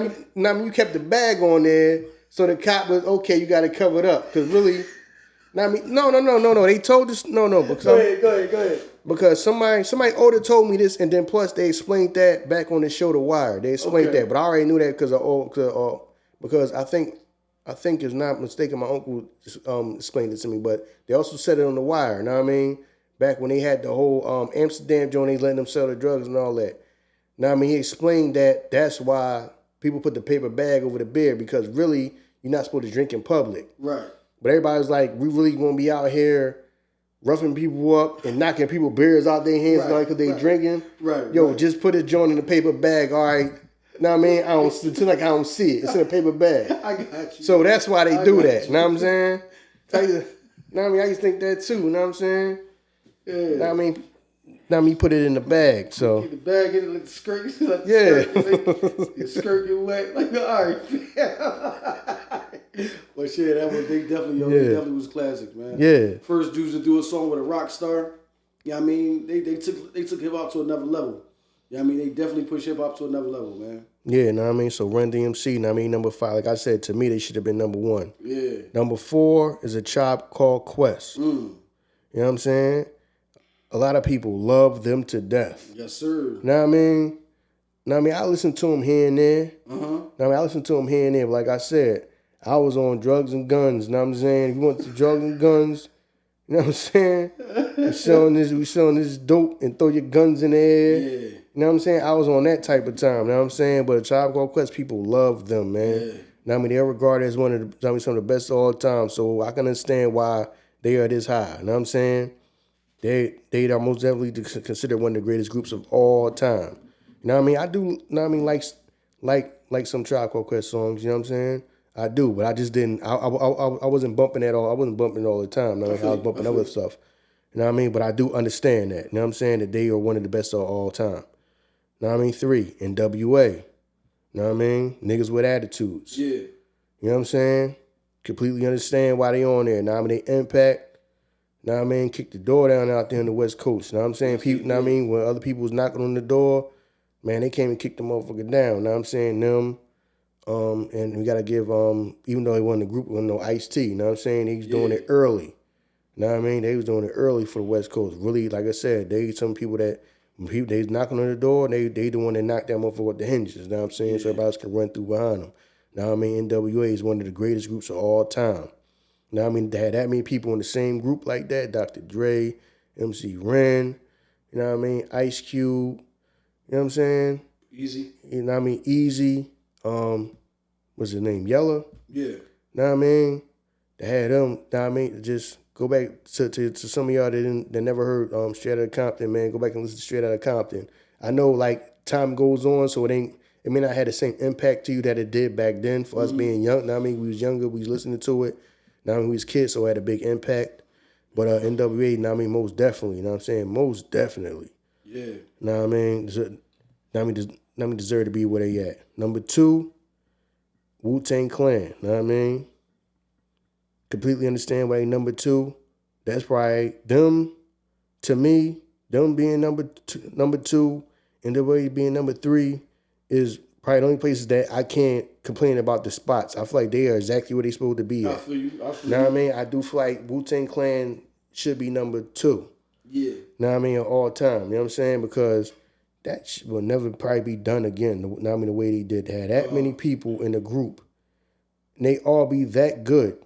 I mean you kept the bag on there, so the cop was okay. You got to cover it up because really, now I mean no. They told us no because go ahead. Because somebody older told me this, and then plus they explained that back on the show The Wire. They explained that, but I already knew that because I think if not mistaken, my uncle explained it to me. But they also said it on The Wire. You know what I mean? Back when they had the whole Amsterdam joint, they letting them sell the drugs and all that. Now I mean, he explained that that's why people put the paper bag over the beer because really you're not supposed to drink in public. Right. But everybody's like, we really gonna be out here roughing people up and knocking people beers out their hands because they drinking. Right. Yo, just put a joint in a paper bag. All right. Know what I mean? I don't see it. It's in a paper bag. I got you. So that's why they do that. You know what I'm saying? Know what I mean? I used to think that too. You know what I'm saying? Yeah. Know what I mean? Now I mean, put it in the bag. So get the bag in it like the skirt. Like your skirt get wet. Like all right. But shit, they definitely was classic, man. Yeah. First dudes to do a song with a rock star. Yeah, I mean, they took hip hop to another level. Yeah, I mean, they definitely pushed hip hop to another level, man. Yeah, know what I mean? So Run DMC, know what I mean, number 5. Like I said, to me, they should have been number 1. Yeah. Number 4 is a Tribe Called Quest. You know what I'm saying? A lot of people love them to death. Yes, sir. Know what I mean? I listen to them here and there. Uh-huh. I listen to them here and there, but like I said, I was on drugs and guns. You know what I'm saying? If you want to drugs and guns, you know what I'm saying? We selling this dope and throw your guns in the air. Yeah. You know what I'm saying? I was on that type of time. You know what I'm saying? But Tribe Called Quest, people love them, man. Yeah. You know what I mean? They're regarded as one of the, some of the best of all time. So I can understand why they are this high. You know what I'm saying? They are most definitely considered one of the greatest groups of all time. You know what I mean? I do, you know what I mean, like some Tribe Called Quest songs, you know what I'm saying? I do, but I just didn't, I wasn't bumping at all. I wasn't bumping all the time. I was bumping other stuff. You know what I mean? But I do understand that. You know what I'm saying? That they are one of the best of all time. You know what I mean? 3, NWA. You know what I mean? Niggas with attitudes. Yeah. You know what I'm saying? Completely understand why they on there. You know what I mean? They impact. You know what I mean? Kick the door down out there on the West Coast. You know what I'm saying? People, you know what I mean? When other people was knocking on the door, man, they came and kicked the motherfucker down. You know what I'm saying? Them. And we gotta give even though he wasn't a group with no Ice-T, you know what I'm saying? He was doing it early. You know what I mean? They was doing it early for the West Coast. Really, like I said, they some people that when they was knocking on the door, they the one that knocked that motherfucker with the hinges, you know what I'm saying? So everybody else can run through behind them. You know what I mean? NWA is one of the greatest groups of all time. You know what I mean? They had that many people in the same group like that, Dr. Dre, MC Ren, you know what I mean? Ice Cube, you know what I'm saying? Easy. You know what I mean? Easy. What's his name? Yella? Yeah. You know what I mean? They had them, you know what I mean? Just go back to some of y'all that never heard Straight Outta Compton, man. Go back and listen to Straight Outta Compton. I know, like, time goes on, so it may not have the same impact to you that it did back then for us being young. You know what I mean? We was younger, we was listening to it. You know what I mean? We was kids, so it had a big impact. But NWA, you know what I mean? Most definitely, you know what I'm saying? Most definitely. Yeah. You know what I mean? Deserve to be where they at. Number 2, Wu-Tang Clan, know what I mean? Completely understand why they number 2. That's probably them, to me, them being number 2, and the way being number 3 is probably the only places that I can't complain about the spots. I feel like they are exactly where they supposed to be at. I feel you. Know what I mean? I do feel like Wu-Tang Clan should be number 2. Yeah. Know what I mean? Of all time. You know what I'm saying? Because that will never probably be done again. Know what I mean? The way they did that. That many people in a group, and they all be that good.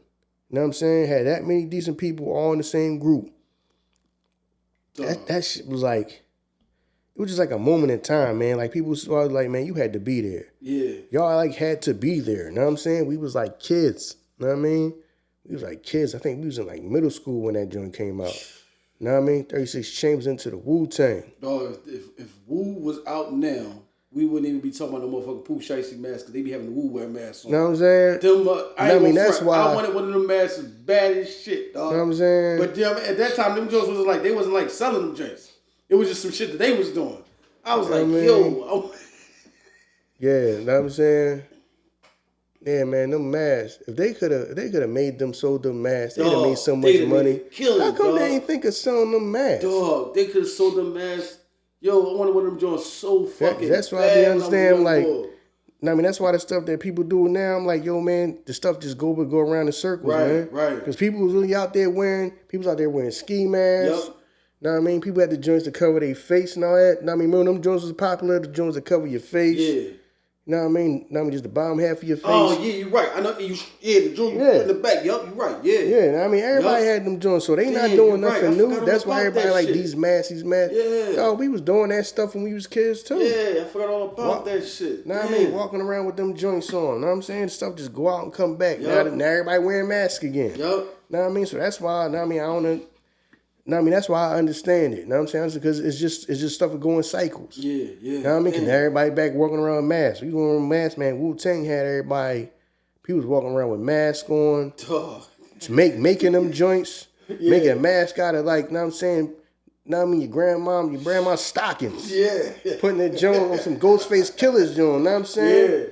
You know what I'm saying? Had that many decent people all in the same group. That shit was like, it was just like a moment in time, man. Like people was like, man, you had to be there. Yeah. Y'all like had to be there. You know what I'm saying? We was like kids. You know what I mean? We was like kids. I think we was in like middle school when that joint came out. You know what I mean? 36 Chambers into the Wu-Tang. Dog, if Wu was out now, we wouldn't even be talking about no motherfucking Pooh Shiesty masks because they be having the Wu wear masks on. You know what I'm saying? Them, that's why I wanted one of them masks as bad as shit, dog. You know what I'm saying? But at that time, them joints was like, they wasn't like selling them joints. It was just some shit that they was doing. I was like, Yeah, know what I'm saying? Yeah, man, them masks. If they could have made them, sold them masks, they'd have made so much money. How come they ain't think of selling them masks? Dog, they could have sold them masks. Yo, I wonder what them joints so fucking That's why bad. I be understand, like, I mean, that's why the stuff that people do now, I'm like, yo, man, the stuff just go around in circles, man. Right. Because people was really out there wearing ski masks. Yep. Know what I mean? People had the joints to cover their face and all that. Know what I mean? Remember them joints was popular, the joints that cover your face. Yeah. You know what I mean? Know what I mean? Just the bottom half of your face. Oh, yeah, you're right. I know. The joint in the back. Yup, you're right. Yeah. Yeah, know what I mean? Everybody had them joints, so they not doing nothing new. That's why everybody like these masks. Yeah. Yo, we was doing that stuff when we was kids, too. Yeah, I forgot all about that shit. Know what I mean? Walking around with them joints on. Know what I'm saying? Stuff just go out and come back. Yep. Now everybody wearing masks again. Yup. Know what I mean? So that's why, know what I mean? I don't... No, I mean, that's why I understand it. You know what I'm saying? Because it's just stuff that go in cycles. Yeah. You know what I mean? Because everybody back walking around with masks. We going around with masks, man. Wu-Tang had everybody, people was walking around with masks on. Just making them joints. Making a mask out of, like, you know what I'm saying? You know what I mean? Your grandma's stockings. Yeah. Putting that joint on some Ghostface Killers joint. You know what I'm saying? Yeah.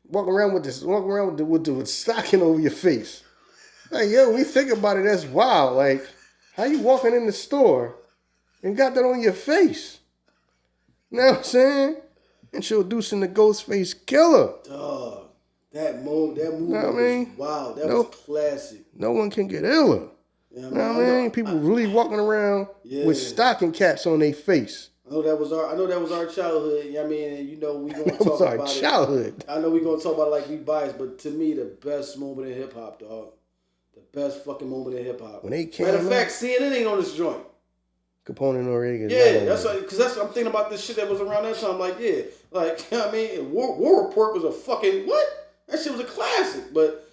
Walking around with the stocking over your face. Like, yo, we think about it, that's wild. Like, how you walking in the store and got that on your face? You know what I'm saying? Introducing the Ghostface Killer. Dog, that movie was wow. That was classic. No one can get iller. You know what I mean? People really walking around with stocking caps on their face. I know that was our childhood. You know what I mean? And we gonna That talk was our about childhood. it. I know we gonna talk about it like we biased, but to me, the best moment in hip hop, dog. The best fucking moment in hip hop. When they came Matter of fact, CNN ain't on this joint. Component already. Yeah, that's because I'm thinking about this shit that was around that time. Like, yeah, like you know what I mean, War Report was a fucking what? That shit was a classic. But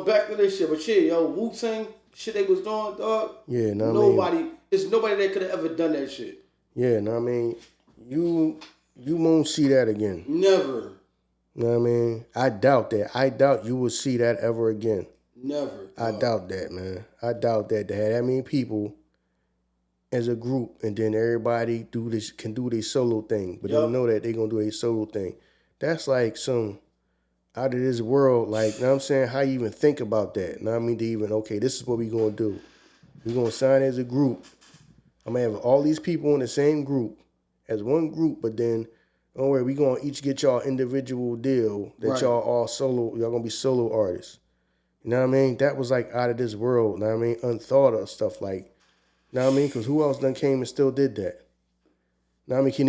back to this shit. But yeah, yo, Wu-Tang shit they was doing, dog. Yeah, it's nobody that could have ever done that shit. Yeah, I mean, you won't see that again. Never. You know what I mean? I doubt that. I doubt you will see that ever again. Never. I doubt that, man. I doubt that they had that many people as a group, and then everybody can do their solo thing, but they know that they gonna do their solo thing. That's like some out of this world. Like, you know what I'm saying? How you even think about that? You know what I mean? To even this is what we gonna do. We gonna sign as a group. I'm gonna have all these people in the same group as one group, but then don't worry, we gonna each get y'all individual deal that y'all all solo. Y'all gonna be solo artists. You know what I mean? That was like out of this world. You know what I mean? Unthought of stuff like. You know what I mean? Because who else done came and still did that? You know what I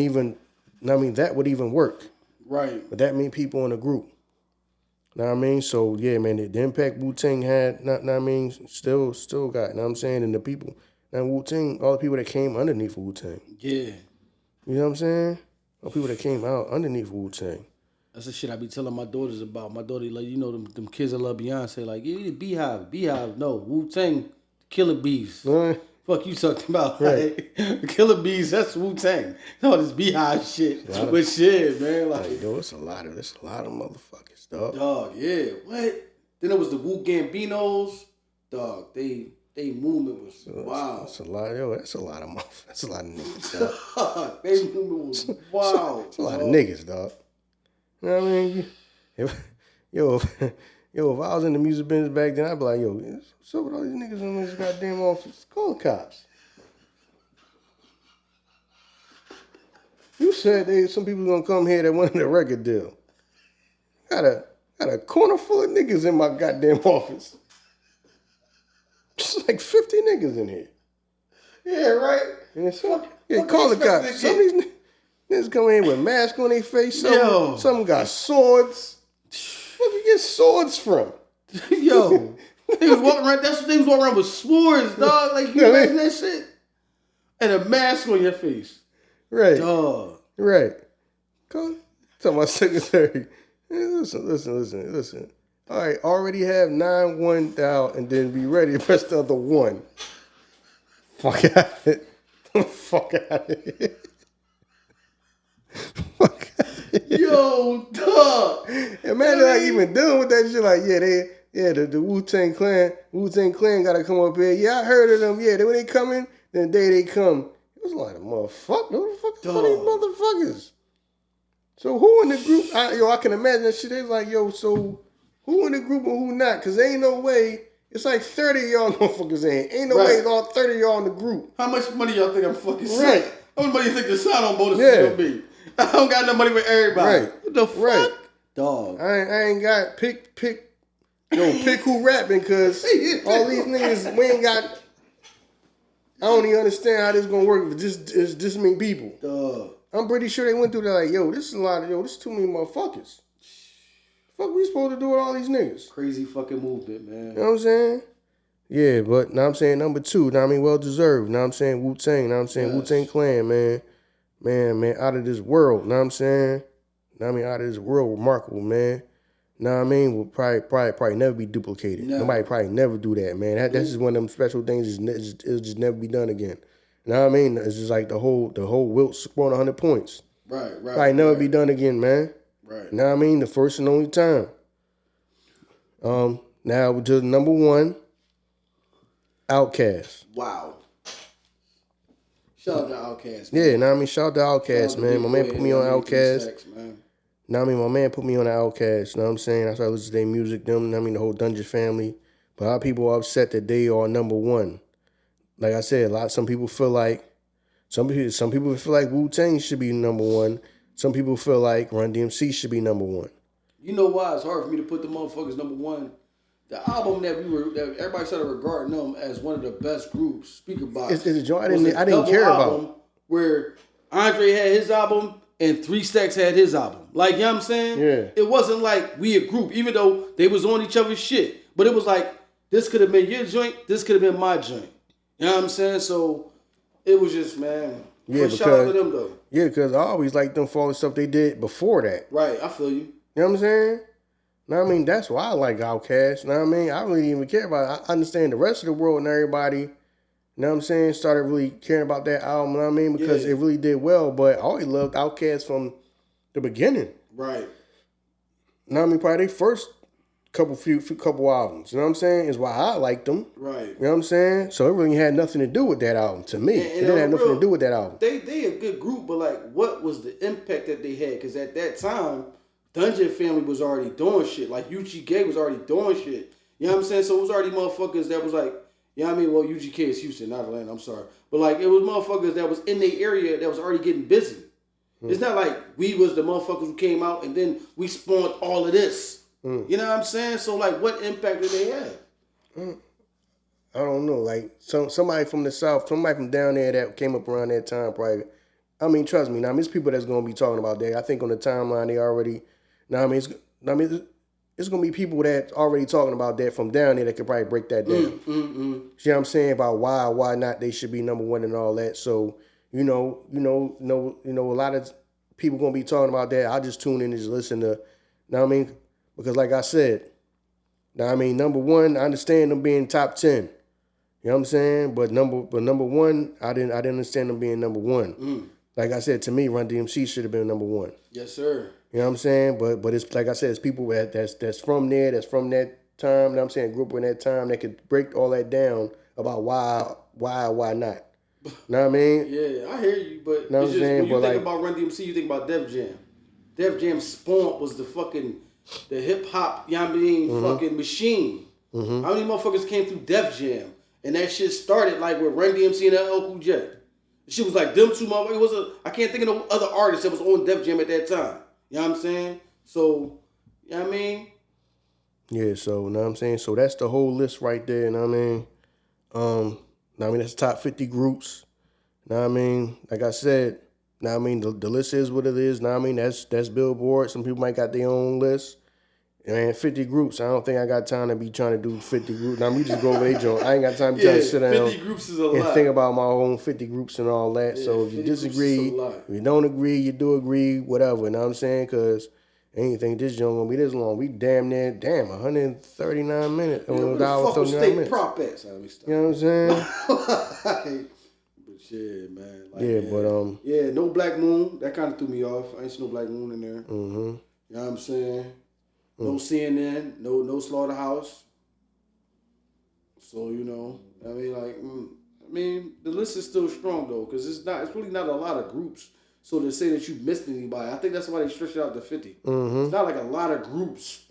mean? That would even work. Right. But that mean people in a group. You know what I mean? So, yeah, man, the impact Wu-Tang had, you know what I mean, still got, you know what I'm saying? And the people, and Wu-Tang, all the people that came underneath Wu-Tang. Yeah. You know what I'm saying? All the people that came out underneath Wu-Tang. That's the shit I be telling my daughters about. My daughter, like, you know, them kids that love Beyonce, like, yeah, Beehive. No, Wu-Tang, Killer Bees. Fuck you talking about, right? Like, Killer Bees, that's Wu-Tang. No, this Beehive shit. But shit, man. Like, yo, it's a lot of motherfuckers, dog. Dog, yeah. What? Then it was the Wu Gambinos. Dog, they movement was wow. That's a lot, yo. That's a lot of motherfuckers. That's a lot of niggas, dog. They movement was wow. It's a lot of niggas, dog. You know what I mean? If I was in the music business back then, I'd be like, yo, what's up with all these niggas in this goddamn office? Call the cops. You said some people gonna come here that wanted a record deal. Got a corner full of niggas in my goddamn office. Just like 50 niggas in here. Yeah, right? And call the cops. Some of these niggas come in with masks on their face. Some got swords. Where did you get swords from? Yo, they was walking around. That's what they was walking around with swords, dog. Like, you imagine that shit? And a mask on your face. Right. Dog. Right. Tell my secretary. Hey, listen. All right, already have 9-1 dialed and then be ready to press the other one. Fuck out of it. Fuck out of it. Fuck out of it. Yo, dog. Imagine like even dealing with that shit. Like, the Wu-Tang Clan gotta come up here. Yeah, I heard of them. Yeah, when they coming, then the day they come. It's like, motherfucker, who the fuck are these motherfuckers? So who in the group? I can imagine that shit. They like, yo, so who in the group and who not? Because ain't no way. It's like 30 of y'all motherfuckers in. Ain't no way it's all 30 of y'all in the group. How much money y'all think I'm fucking right? How much money you think the sign-on bonus is gonna be? I don't got no money for everybody. Right. What the fuck? Right. Dog. I ain't got pick who rapping because all these niggas, we ain't got. I don't even understand how this is gonna work if it's this many people. Dog. I'm pretty sure they went through that like, yo, this is a lot of, this is too many motherfuckers. Fuck we supposed to do with all these niggas? Crazy fucking movement, man. You know what I'm saying? Yeah, but now I'm saying number 2, now I mean well deserved. Now I'm saying Wu-Tang, now I'm saying Wu-Tang Clan, man. Man, out of this world, know what I'm saying? Now I mean out of this world, remarkable, man. Know what I mean? Will probably never be duplicated. Nobody probably never do that, man. That's just one of them special things. It'll just never be done again. You know what I mean? It's just like the whole Wilt scoring 100 points. Right. Probably never be done again, man. Right. You know what I mean? The first and only time. Now to number 1, Outkast. Wow. Shout out to Outkast. Yeah, know what I mean? Shout out to Outkast, man. My man put me on Outkast. Know what I mean? My man put me on the Outkast. Know what I'm saying? I started listening to their music, them, know what I mean, the whole Dungeon family. But a lot of people are upset that they are number 1. Like I said, some people feel like Wu-Tang should be number 1. Some people feel like Run DMC should be number 1. You know why it's hard for me to put the motherfuckers number 1? The album that everybody started regarding them as one of the best groups, Speaker Box. It's a joint I didn't care about. Where Andre had his album and 3 Stacks had his album. Like, you know what I'm saying? Yeah. It wasn't like we a group, even though they was on each other's shit. But it was like, this could have been your joint, this could have been my joint. You know what I'm saying? So it was just, man. Yeah, shout out to them though. Yeah, because I always liked them for all the stuff they did before that. Right, I feel you. You know what I'm saying? Know what I mean? That's why I like Outkast. Know what I mean? I really didn't even care about it. I understand the rest of the world and everybody, you know what I'm saying, started really caring about that album, you know what I mean? Because it really did well, but I always loved Outkast from the beginning. Right. Know what I mean? Probably their first couple albums, you know what I'm saying, is why I liked them. Right. You know what I'm saying? So it really had nothing to do with that album to me. It didn't have nothing to do with that album. They a good group, but like, what was the impact that they had? Because at that time, Dungeon Family was already doing shit. Like UGK was already doing shit. You know what I'm saying? So it was already motherfuckers that was like, you know what I mean? Well, UGK is Houston, not Atlanta, I'm sorry. But like, it was motherfuckers that was in the area that was already getting busy. It's not like we was the motherfuckers who came out and then we spawned all of this. You know what I'm saying? So like, what impact did they have? I don't know. Like somebody from the South, somebody from down there that came up around that time probably. I mean, trust me. Now, I mean, there's people that's gonna be talking about that. I think on the timeline they already. Now, I mean, it's gonna be people that already talking about that from down there that could probably break that down. See what I'm saying about why not they should be number 1 and all that. So you know, a lot of people gonna be talking about that. I just tune in and just listen to. Now, I mean, because like I said, now I mean, number 1, I understand them being top 10. You know what I'm saying? But number 1, I didn't understand them being number 1. Like I said, to me, Run DMC should have been number 1. Yes, sir. You know what I'm saying? But it's like I said, it's people that's from there, that's from that time. You know what I'm saying? Group in that time that could break all that down about why not. You know what I mean? Yeah, I hear you, but know it's just, when you think like, about Run DMC, you think about Def Jam. Def Jam spawned was the hip hop, you know what I mean, fucking machine. How many motherfuckers came through Def Jam? And that shit started like with Run DMC and LL Cool J. The shit was like them two motherfuckers. I can't think of no other artist that was on Def Jam at that time. You know what I'm saying? So, you know what I mean? Yeah, so, you know what I'm saying? So that's the whole list right there, you know what I mean? That's top 50 groups. You know what I mean? Like I said, you know what I mean? The list is what it is. You know what I mean? That's Billboard. Some people might got their own list. And 50 groups. I don't think I got time to be trying to do 50 groups. Now, we just go over their joint. I ain't got time to try to sit down 50 groups is a lot. And think about my own 50 groups and all that. So if you disagree, if you don't agree, you do agree, whatever. You know what I'm saying? Because anything this joint gonna be this long. We damn 139 minutes. Yeah, where the fuck was State Prop at? You know what I'm saying? But shit, man. Like, yeah, no Black Moon. That kind of threw me off. I ain't see no Black Moon in there. Mm-hmm. You know what I'm saying? No CNN, no Slaughterhouse. So, you know, I mean, like, I mean, the list is still strong though, because it's really not a lot of groups. So to say that you missed anybody, I think that's why they stretched it out to 50. Mm-hmm. It's not like a lot of groups.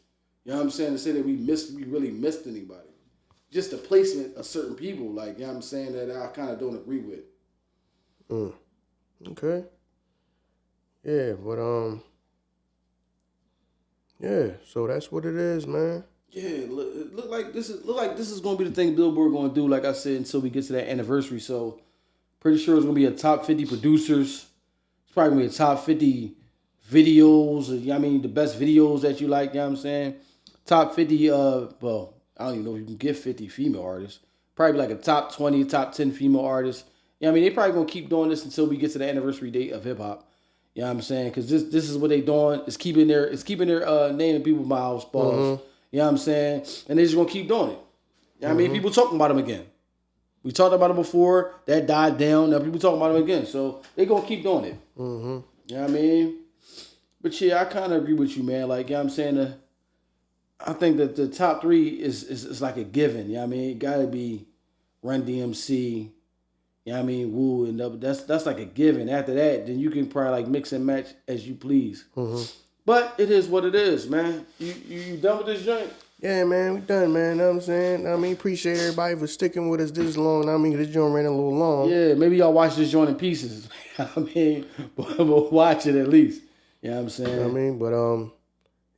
You know what I'm saying? To say that we really missed anybody. Just the placement of certain people, like, you know what I'm saying, that I kind of don't agree with. Okay. Yeah, but yeah, so that's what it is, man. Yeah, look like this is gonna be the thing Billboard gonna do, like I said, until we get to that anniversary. So pretty sure it's gonna be a top 50 producers. It's probably gonna be a top 50 videos, you know what I mean, the best videos that you like, you know what I'm saying? Top 50 well, I don't even know if you can get 50 female artists. Probably like a top 20, top 10 female artists. You know what I mean? They probably gonna keep doing this until we get to the anniversary date of hip hop. You know what I'm saying? Because this is what they doing. It's keeping their name in people's mouths, balls. You know what I'm saying? And they're just gonna keep doing it. You know what I mean? People talking about them again. We talked about it before. That died down. Now people talking about them again. So they gonna keep doing it. You know what I mean? But yeah, I kind of agree with you, man. Like, you know what I'm saying? I think that the top 3 is like a given. You know what I mean? It gotta be Run DMC. You know what I mean? Woo, and that's like a given. After that, then you can probably like mix and match as you please. But it is what it is, man. You done with this joint? Yeah, man, we done, man. Know what I'm saying? I mean, appreciate everybody for sticking with us this long. I mean, this joint ran a little long. Yeah, maybe y'all watch this joint in pieces. I mean, but watch it at least. You know what I'm saying? I mean, but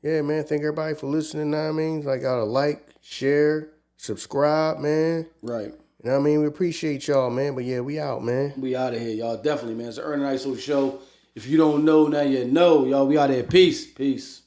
yeah, man, thank everybody for listening. Know what I mean? Like, gotta like, share, subscribe, man. Right. You know what I mean? We appreciate y'all, man. But yeah, we out, man. We out of here, y'all. Definitely, man. It's the Ern and Iso show. If you don't know, now you know, y'all. We out of here. Peace. Peace.